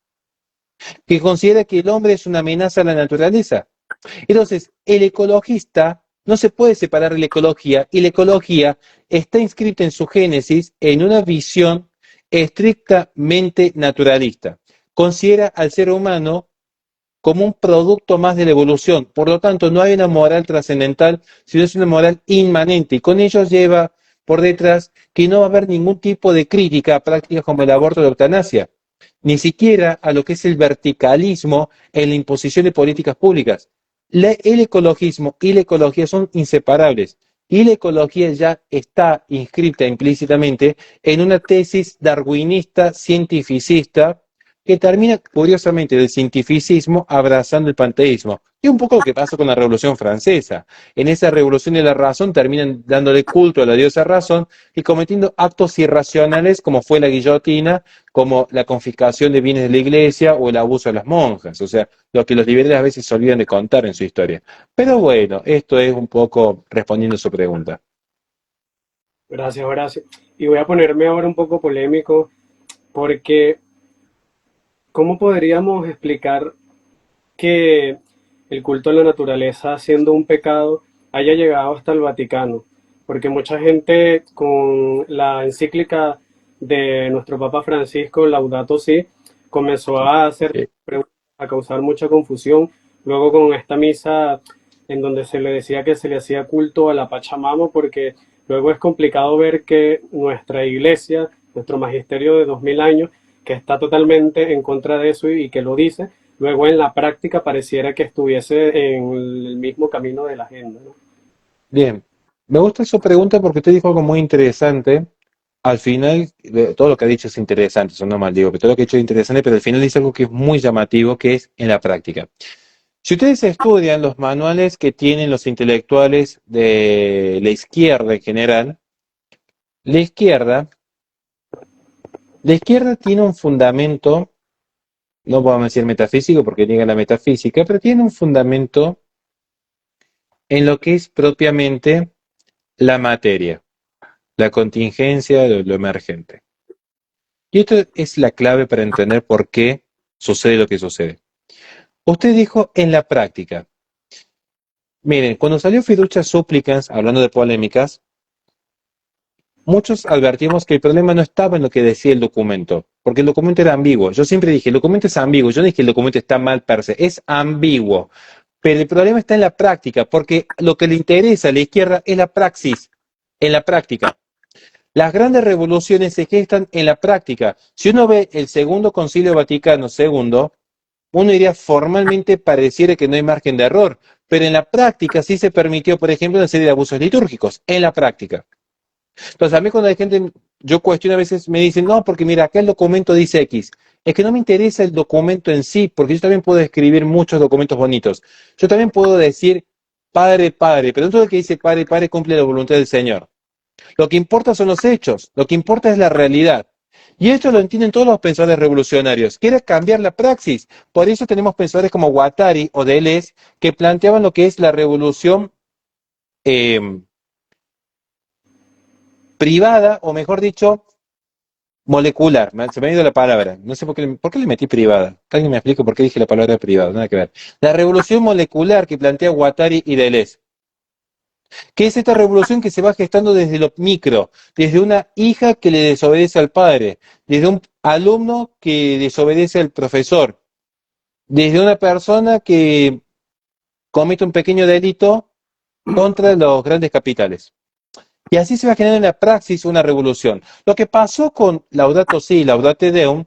que considera que el hombre es una amenaza a la naturaleza? Entonces, el ecologista no se puede separar de la ecología, y la ecología está inscrita en su génesis en una visión estrictamente naturalista. Considera al ser humano como un producto más de la evolución. Por lo tanto, no hay una moral trascendental, sino es una moral inmanente. Y con ello lleva por detrás que no va a haber ningún tipo de crítica a prácticas como el aborto o la eutanasia, ni siquiera a lo que es el verticalismo en la imposición de políticas públicas. El ecologismo y la ecología son inseparables. Y la ecología ya está inscrita implícitamente en una tesis darwinista, cientificista, que termina curiosamente del cientificismo abrazando el panteísmo. Y un poco lo que pasa con la Revolución Francesa. En esa revolución de la razón terminan dándole culto a la diosa razón y cometiendo actos irracionales como fue la guillotina, como la confiscación de bienes de la iglesia o el abuso de las monjas. O sea, lo que los liberales a veces se olvidan de contar en su historia. Pero bueno, esto es un poco respondiendo a su pregunta. Gracias, Horacio. Y voy a ponerme ahora un poco polémico porque ¿cómo podríamos explicar que el culto a la naturaleza, siendo un pecado, haya llegado hasta el Vaticano? Porque mucha gente con la encíclica de nuestro Papa Francisco, Laudato Si, comenzó a hacer preguntas, a causar mucha confusión. Luego con esta misa en donde se le decía que se le hacía culto a la Pachamama, porque luego es complicado ver que nuestra iglesia, nuestro magisterio de 2000 años, que está totalmente en contra de eso y que lo dice, luego en la práctica pareciera que estuviese en el mismo camino de la agenda, ¿no? Bien, me gusta su pregunta porque usted dijo algo muy interesante. Al final, todo lo que ha dicho es interesante, eso no mal digo, pero todo lo que ha dicho es interesante, pero al final dice algo que es muy llamativo, que es en la práctica. Si ustedes estudian los manuales que tienen los intelectuales de la izquierda en general, la izquierda, la izquierda tiene un fundamento, no podemos decir metafísico porque niega la metafísica, pero tiene un fundamento en lo que es propiamente la materia, la contingencia, lo emergente. Y esto es la clave para entender por qué sucede lo que sucede. Usted dijo en la práctica. Miren, cuando salió Fiducia Supplicans, hablando de polémicas, muchos advertimos que el problema no estaba en lo que decía el documento, porque el documento era ambiguo. Yo siempre dije, el documento es ambiguo. Yo no dije que el documento está mal per se, es ambiguo. Pero el problema está en la práctica, porque lo que le interesa a la izquierda es la praxis, en la práctica. Las grandes revoluciones se gestan en la práctica. Si uno ve el Segundo Concilio Vaticano II, uno diría formalmente pareciera que no hay margen de error, pero en la práctica sí se permitió, por ejemplo, una serie de abusos litúrgicos, en la práctica. Entonces, a mí cuando hay gente, yo cuestiono a veces, me dicen, no, porque mira, acá el documento dice X. Es que no me interesa el documento en sí, porque yo también puedo escribir muchos documentos bonitos. Yo también puedo decir Padre, Padre, pero no todo lo que dice Padre, Padre cumple la voluntad del Señor. Lo que importa son los hechos, lo que importa es la realidad. Y esto lo entienden todos los pensadores revolucionarios. Quiere cambiar la praxis. Por eso tenemos pensadores como Guattari o Deleuze que planteaban lo que es la revolución eh, privada, o mejor dicho, molecular. Se me ha ido la palabra. No sé por qué le metí privada. Que alguien me explique por qué dije la palabra privada. Nada que ver. La revolución molecular que plantea Guattari y Deleuze. ¿Qué es esta revolución que se va gestando desde lo micro? Desde una hija que le desobedece al padre, desde un alumno que desobedece al profesor, desde una persona que comete un pequeño delito contra los grandes capitales. Y así se va generando en la praxis una revolución. Lo que pasó con Laudato Si y Laudate Deum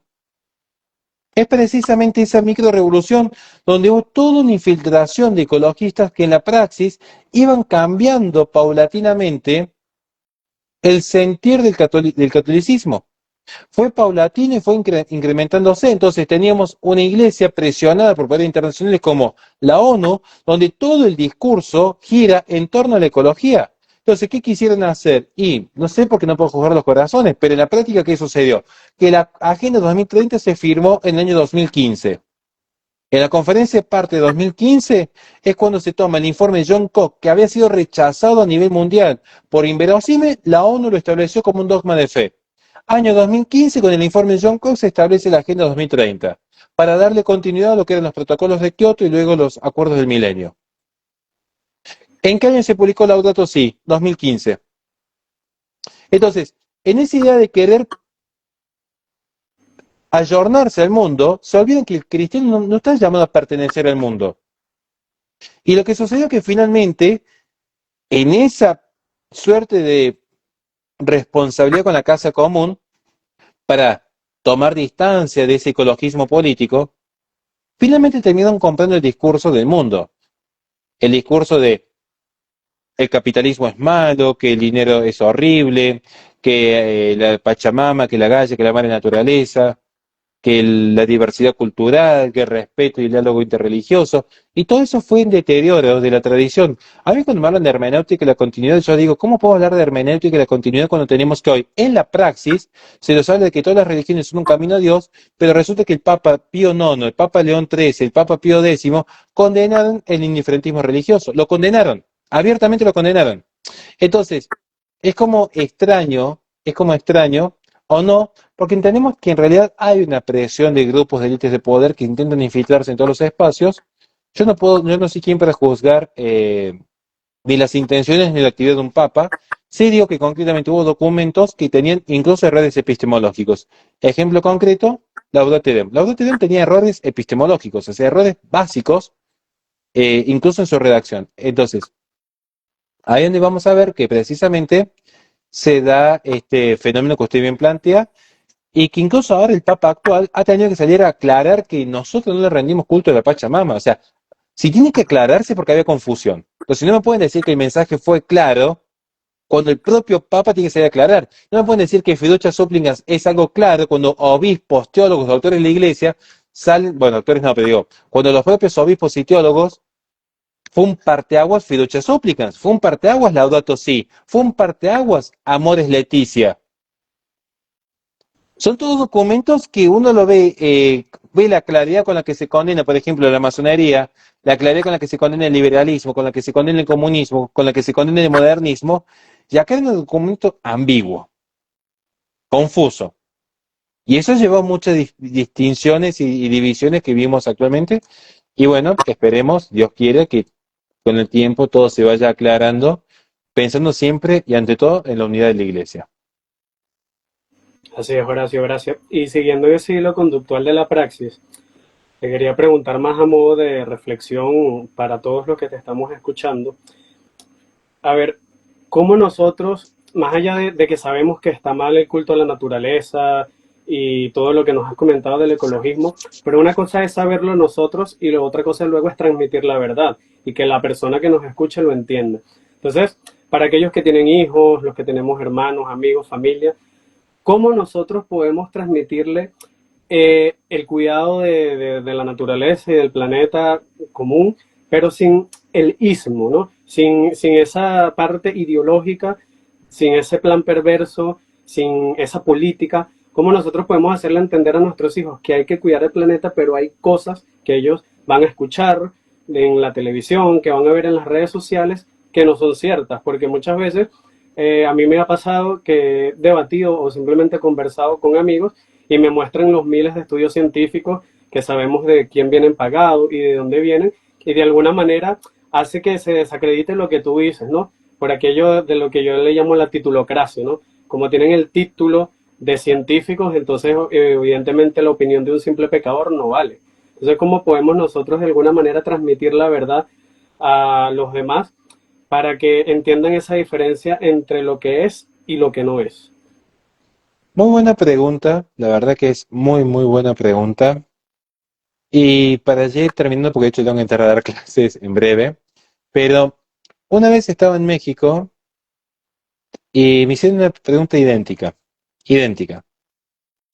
es precisamente esa micro revolución donde hubo toda una infiltración de ecologistas que en la praxis iban cambiando paulatinamente el sentir del catolicismo. Fue paulatino y fue incrementándose. Entonces teníamos una iglesia presionada por poderes internacionales como la ONU, donde todo el discurso gira en torno a la ecología. Entonces, ¿qué quisieron hacer? Y no sé por qué no puedo juzgar los corazones, pero en la práctica, ¿qué sucedió? Que la Agenda 2030 se firmó en el año 2015. En la conferencia parte de 2015 es cuando se toma el informe John Cox, que había sido rechazado a nivel mundial por inverosímil, la ONU lo estableció como un dogma de fe. Año 2015, con el informe John Cox se establece la Agenda 2030, para darle continuidad a lo que eran los protocolos de Kioto y luego los acuerdos del milenio. ¿En qué año se publicó Laudato Si? 2015. Entonces, en esa idea de querer ayornarse al mundo, se olvidan que el cristiano no está llamado a pertenecer al mundo. Y lo que sucedió es que finalmente, en esa suerte de responsabilidad con la casa común, para tomar distancia de ese ecologismo político, finalmente terminaron comprando el discurso del mundo. El discurso de el capitalismo es malo, que el dinero es horrible, que la Pachamama, que la Gaia, que la madre naturaleza, que la diversidad cultural, que el respeto y el diálogo interreligioso, y todo eso fue en deterioro de la tradición. A mí cuando me hablan de hermenéutica y la continuidad, yo digo, ¿cómo puedo hablar de hermenéutica y la continuidad cuando tenemos que hoy, en la praxis, se nos habla de que todas las religiones son un camino a Dios, pero resulta que el Papa Pío IX, el Papa León XIII, el Papa Pío X, condenaron el indiferentismo religioso, lo condenaron, abiertamente lo condenaron. Entonces, es como extraño, o no, porque entendemos que en realidad hay una presión de grupos de élites de poder que intentan infiltrarse en todos los espacios. Yo no soy quien para juzgar ni las intenciones ni la actividad de un papa. Sí digo que concretamente hubo documentos que tenían incluso errores epistemológicos. Ejemplo concreto, Laudate Deum. Laudate Deum tenía errores epistemológicos, o sea, errores básicos, incluso en su redacción. Entonces, ahí es donde vamos a ver que precisamente se da este fenómeno que usted bien plantea, y que incluso ahora el Papa actual ha tenido que salir a aclarar que nosotros no le rendimos culto a la Pachamama. O sea, si tiene que aclararse porque había confusión. Entonces, no me pueden decir que el mensaje fue claro cuando el propio Papa tiene que salir a aclarar. No me pueden decir que fiducia supplicans es algo claro cuando obispos, teólogos, doctores de la iglesia salen, bueno, doctores no, pero digo, cuando los propios obispos y teólogos fue un parteaguas fiducia supplicans, fue un parteaguas Laudato Si, fue un parteaguas Amores Leticia. Son todos documentos que uno lo ve, ve la claridad con la que se condena, por ejemplo, la masonería, la claridad con la que se condena el liberalismo, con la que se condena el comunismo, con la que se condena el modernismo, y acá hay un documento ambiguo, confuso. Y eso llevó a muchas distinciones y divisiones que vimos actualmente. Y bueno, esperemos, Dios quiere, que con el tiempo todo se vaya aclarando, pensando siempre y ante todo en la unidad de la iglesia. Así es, Horacio, gracias. Y siguiendo ese hilo conductual de la praxis, te quería preguntar más a modo de reflexión para todos los que te estamos escuchando. A ver, ¿cómo nosotros, más allá de que sabemos que está mal el culto a la naturaleza y todo lo que nos has comentado del ecologismo, pero una cosa es saberlo nosotros y la otra cosa luego es transmitir la verdad y que la persona que nos escuche lo entienda? Entonces, para aquellos que tienen hijos, los que tenemos hermanos, amigos, familia, ¿cómo nosotros podemos transmitirle el cuidado de la naturaleza y del planeta común, pero sin el ismo, ¿no? Sin esa parte ideológica, sin ese plan perverso, sin esa política? ¿Cómo nosotros podemos hacerle entender a nuestros hijos que hay que cuidar el planeta, pero hay cosas que ellos van a escuchar en la televisión, que van a ver en las redes sociales, que no son ciertas? Porque muchas veces a mí me ha pasado que he debatido o simplemente conversado con amigos y me muestran los miles de estudios científicos que sabemos de quién vienen pagados y de dónde vienen, y de alguna manera hace que se desacredite lo que tú dices, ¿no? Por aquello de lo que yo le llamo la titulocracia, ¿no? Como tienen el título de científicos, entonces evidentemente la opinión de un simple pecador no vale. Entonces, ¿cómo podemos nosotros de alguna manera transmitir la verdad a los demás para que entiendan esa diferencia entre lo que es y lo que no es. Muy buena pregunta, la verdad que es muy, muy buena pregunta. Y para ya ir terminando, porque de hecho tengo que entrar a dar clases en breve, pero una vez estaba en México y me hicieron una pregunta idéntica, idéntica.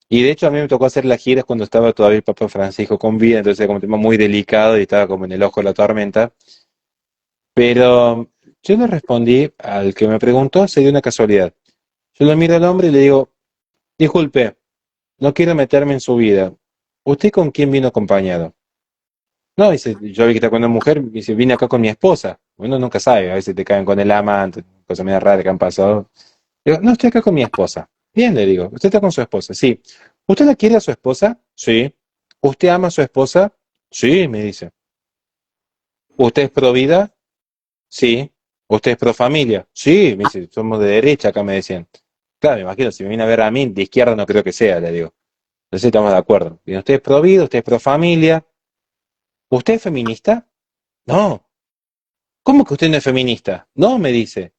Y de hecho a mí me tocó hacer las giras cuando estaba todavía el Papa Francisco con vida, entonces era como un tema muy delicado y estaba como en el ojo de la tormenta. Pero yo le respondí al que me preguntó, se dio una casualidad. Yo lo miro al hombre y le digo, disculpe, no quiero meterme en su vida. ¿Usted con quién vino acompañado? No, dice, yo vi que está con una mujer, dice, vine acá con mi esposa. Uno nunca sabe, a veces te caen con el amante, cosas medio raras que han pasado. Digo, no, estoy acá con mi esposa. Bien, le digo, ¿usted está con su esposa? Sí. ¿Usted la quiere a su esposa? Sí. ¿Usted ama a su esposa? Sí, me dice. ¿Usted es pro vida? Sí. ¿Usted es pro familia? Sí, me dice, somos de derecha, acá me decían. Claro, me imagino, si me viene a ver a mí, de izquierda no creo que sea, le digo. Entonces estamos de acuerdo. Bien, ¿usted es pro vida? ¿Usted es pro familia? ¿Usted es feminista? No. ¿Cómo que usted no es feminista? No, me dice.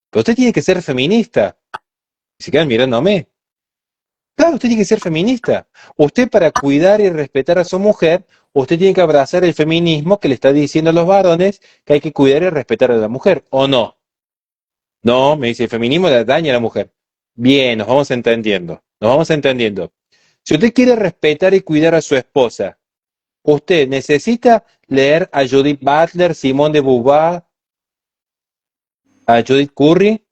Pero usted tiene que ser feminista. Y se quedan mirándome. Claro, usted tiene que ser feminista. Usted para cuidar y respetar a su mujer, usted tiene que abrazar el feminismo que le está diciendo a los varones que hay que cuidar y respetar a la mujer, ¿o no? No, me dice, el feminismo le daña a la mujer. Bien, nos vamos entendiendo. Nos vamos entendiendo. Si usted quiere respetar y cuidar a su esposa, usted necesita leer a Judith Butler, Simone de Beauvoir, a Judith Curry,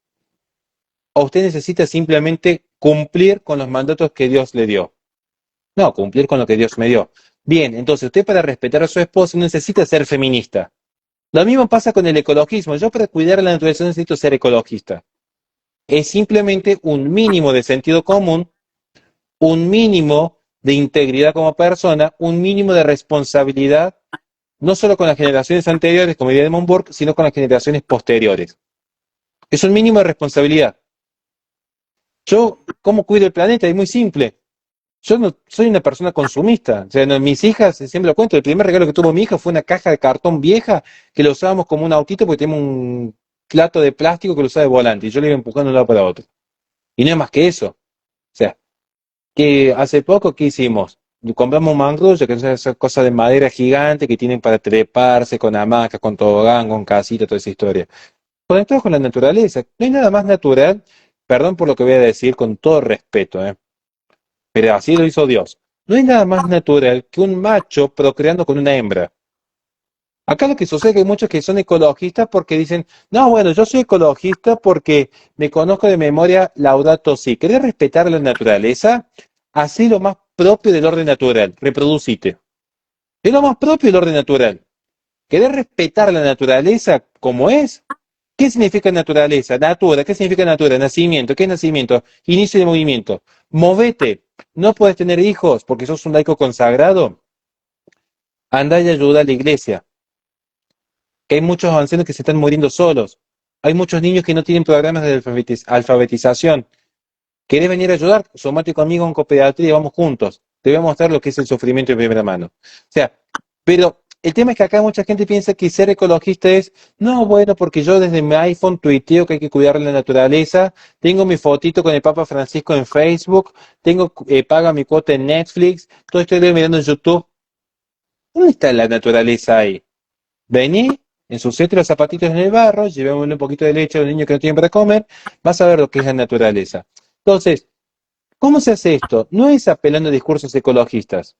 o usted necesita simplemente cumplir con los mandatos que Dios le dio. No, cumplir con lo que Dios me dio. Bien, entonces usted para respetar a su esposo necesita ser feminista. Lo mismo pasa con el ecologismo. Yo para cuidar la naturaleza necesito ser ecologista. Es simplemente un mínimo de sentido común, un mínimo de integridad como persona, un mínimo de responsabilidad, no solo con las generaciones anteriores, como diría Edmund Burke, sino con las generaciones posteriores. Es un mínimo de responsabilidad. Yo, ¿cómo cuido el planeta? Es muy simple. Yo no soy una persona consumista. O sea, no, mis hijas, siempre lo cuento, el primer regalo que tuvo mi hija fue una caja de cartón vieja que lo usábamos como un autito porque tenemos un plato de plástico que lo usaba de volante y yo le iba empujando de un lado para otro. Y no es más que eso. O sea, que hace poco, ¿qué hicimos? Compramos un mangrullo, que es esa cosa de madera gigante que tienen para treparse con hamacas, con tobogán, con casita, toda esa historia. Conectados con la naturaleza. No hay nada más natural, perdón por lo que voy a decir con todo respeto, pero así lo hizo Dios. No hay nada más natural que un macho procreando con una hembra. Acá lo que sucede es que hay muchos que son ecologistas porque dicen, no, bueno, yo soy ecologista porque me conozco de memoria Laudato Si. ¿Querés respetar la naturaleza? Hacé lo más propio del orden natural, reproducite. Es lo más propio del orden natural. ¿Querés respetar la naturaleza como es? ¿Qué significa naturaleza? Natura, ¿qué significa natura? Nacimiento, ¿qué es nacimiento? Inicio de movimiento. Movete. No puedes tener hijos porque sos un laico consagrado. Anda y ayuda a la iglesia. Que hay muchos ancianos que se están muriendo solos. Hay muchos niños que no tienen programas de alfabetización. ¿Querés venir a ayudar? Sumate conmigo en cooperativo y vamos juntos. Te voy a mostrar lo que es el sufrimiento de primera mano. O sea, pero el tema es que acá mucha gente piensa que ser ecologista es, no, bueno, porque yo desde mi iPhone tuiteo que hay que cuidar la naturaleza, tengo mi fotito con el Papa Francisco en Facebook, tengo paga mi cuota en Netflix, todo estoy mirando en YouTube. ¿Dónde está la naturaleza ahí? Vení, ensuciate los zapatitos en el barro, llevémosle un poquito de leche a los niños que no tienen para comer, vas a ver lo que es la naturaleza. Entonces, ¿cómo se hace esto? No es apelando a discursos ecologistas.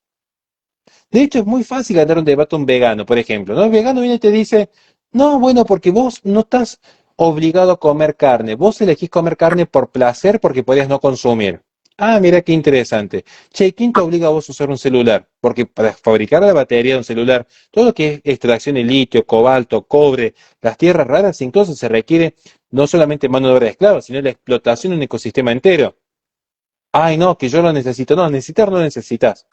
De hecho, es muy fácil ganar un debate a un vegano, por ejemplo, ¿no? El vegano viene y te dice, no, bueno, porque vos no estás obligado a comer carne, vos elegís comer carne por placer porque podías no consumir. Ah, mira qué interesante. Che, ¿quién te obliga a vos a usar un celular? Porque para fabricar la batería de un celular, todo lo que es extracción de litio, cobalto, cobre, las tierras raras, incluso se requiere no solamente mano de obra de esclava, sino la explotación de un ecosistema entero. Ay, no, que yo lo necesito. No, necesitar no necesitas.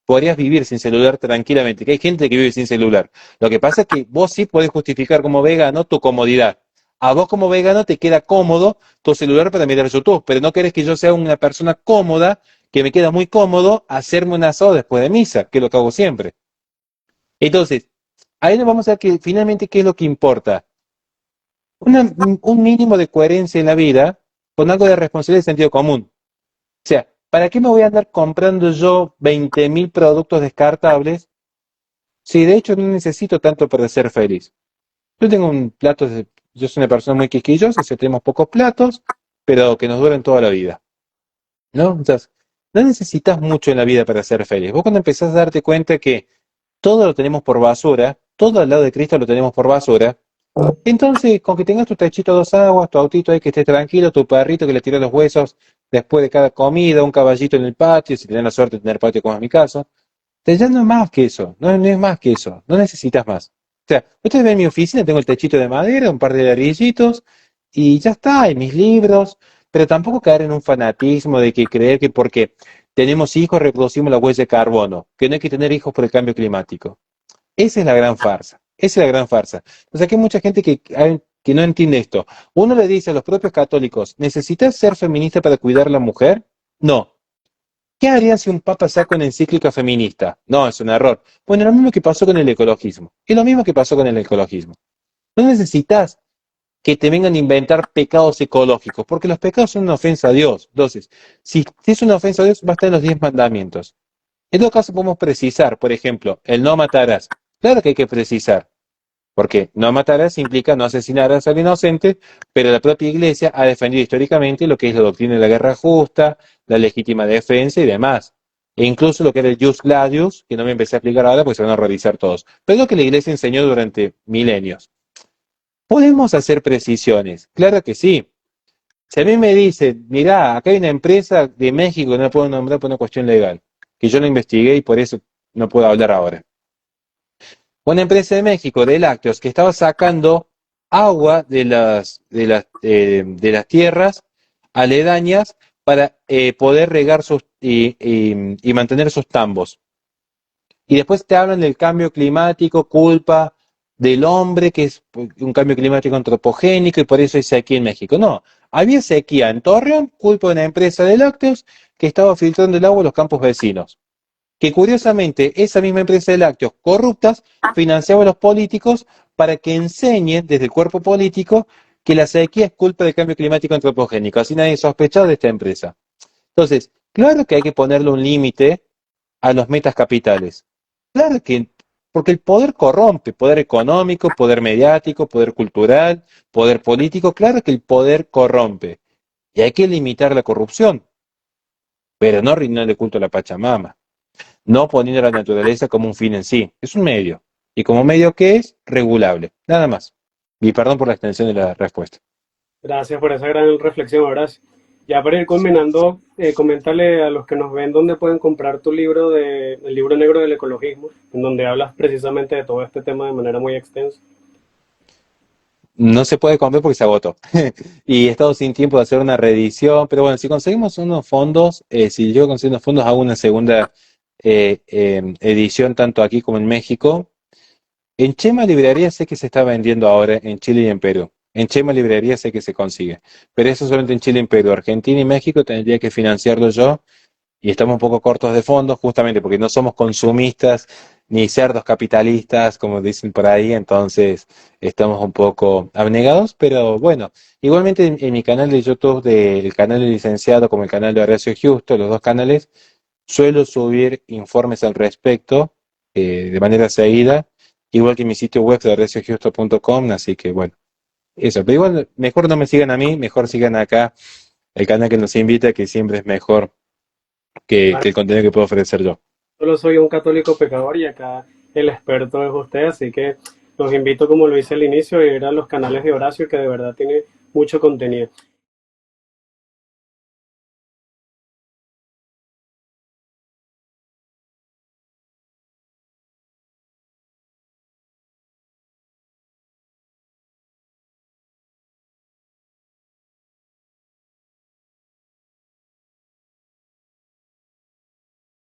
Podrías vivir sin celular tranquilamente, que hay gente que vive sin celular. Lo que pasa es que vos sí podés justificar como vegano tu comodidad. A vos como vegano te queda cómodo tu celular para mirar YouTube, pero no querés que yo sea una persona cómoda, que me queda muy cómodo hacerme un asado después de misa, que es lo que hago siempre. Entonces, ahí nos vamos a ver que finalmente qué es lo que importa. Un mínimo de coherencia en la vida con algo de responsabilidad y sentido común. O sea, ¿para qué me voy a andar comprando yo 20.000 productos descartables si de hecho no necesito tanto para ser feliz? Yo tengo un plato, yo soy una persona muy quisquillosa, así que tenemos pocos platos, pero que nos duran toda la vida, ¿no? Entonces, no necesitas mucho en la vida para ser feliz. Vos cuando empezás a darte cuenta que todo lo tenemos por basura, todo al lado de Cristo lo tenemos por basura, entonces con que tengas tu techito dos aguas, tu autito ahí que esté tranquilo, tu perrito que le tire los huesos después de cada comida, un caballito en el patio, si tenés la suerte de tener patio como es mi caso, ya no es más que eso, no es más que eso, no necesitas más. O sea, ustedes ven mi oficina, tengo el techito de madera, un par de ladrillitos, y ya está, y mis libros, pero tampoco caer en un fanatismo de que creer que porque tenemos hijos reproducimos la huella de carbono, que no hay que tener hijos por el cambio climático. Esa es la gran farsa, esa es la gran farsa. O sea, que hay mucha gente que no entiende esto. Uno le dice a los propios católicos, ¿necesitas ser feminista para cuidar a la mujer? No. ¿Qué harían si un papa saca una encíclica feminista? No, es un error. Bueno, lo mismo que pasó con el ecologismo. Es lo mismo que pasó con el ecologismo. No necesitas que te vengan a inventar pecados ecológicos, porque los pecados son una ofensa a Dios. Entonces, si es una ofensa a Dios, va a estar en los 10 mandamientos. En todo caso, podemos precisar, por ejemplo, el no matarás. Claro que hay que precisar, porque no matarás implica no asesinarás al inocente, pero la propia Iglesia ha defendido históricamente lo que es la doctrina de la guerra justa, la legítima defensa y demás. E incluso lo que era el jus gladius, que no me empecé a explicar ahora porque se van a revisar todos. Pero es lo que la Iglesia enseñó durante milenios. ¿Podemos hacer precisiones? Claro que sí. Si a mí me dicen, mirá, acá hay una empresa de México que no puedo nombrar por una cuestión legal, que yo la investigué y por eso no puedo hablar ahora. Una empresa de México de lácteos que estaba sacando agua de las tierras aledañas para poder regar y mantener sus tambos. Y después te hablan del cambio climático, culpa del hombre, que es un cambio climático antropogénico y por eso hay sequía en México. No, había sequía en Torreón, culpa de una empresa de lácteos que estaba filtrando el agua a los campos vecinos, que curiosamente esa misma empresa de lácteos corruptas financiaba a los políticos para que enseñen desde el cuerpo político que la sequía es culpa del cambio climático antropogénico. Así nadie sospechaba de esta empresa. Entonces, claro que hay que ponerle un límite a los metas capitales. Claro que, porque el poder corrompe, poder económico, poder mediático, poder cultural, poder político, claro que el poder corrompe. Y hay que limitar la corrupción, pero no rindiendo culto a la Pachamama, no poniendo a la naturaleza como un fin en sí, es un medio. Y como medio que es, regulable, nada más. Y perdón por la extensión de la respuesta. Gracias por esa gran reflexión, Horacio. Ya para ir culminando, comentarle a los que nos ven dónde pueden comprar tu libro el libro negro del ecologismo, en donde hablas precisamente de todo este tema de manera muy extensa. No se puede comprar porque se agotó. Y he estado sin tiempo de hacer una reedición, pero bueno, si conseguimos unos fondos, si yo consigo unos fondos, hago una segunda edición tanto aquí como en México. En Chema Librería sé que se está vendiendo ahora en Chile y en Perú. En Chema Librería sé que se consigue. Pero eso solamente en Chile y en Perú. Argentina y México tendría que financiarlo yo y estamos un poco cortos de fondos justamente porque no somos consumistas ni cerdos capitalistas, como dicen por ahí, entonces estamos un poco abnegados, pero bueno, igualmente en mi canal de YouTube, del canal del licenciado como el canal de Horacio Justo, los dos canales, suelo subir informes al respecto de manera seguida, igual que mi sitio web de horaciojusto.com, así que bueno, eso, pero igual mejor no me sigan a mí, mejor sigan acá el canal que nos invita, que siempre es mejor que el contenido que puedo ofrecer yo. Solo soy un católico pecador y acá el experto es usted, así que los invito, como lo hice al inicio, a ir a los canales de Horacio, que de verdad tiene mucho contenido.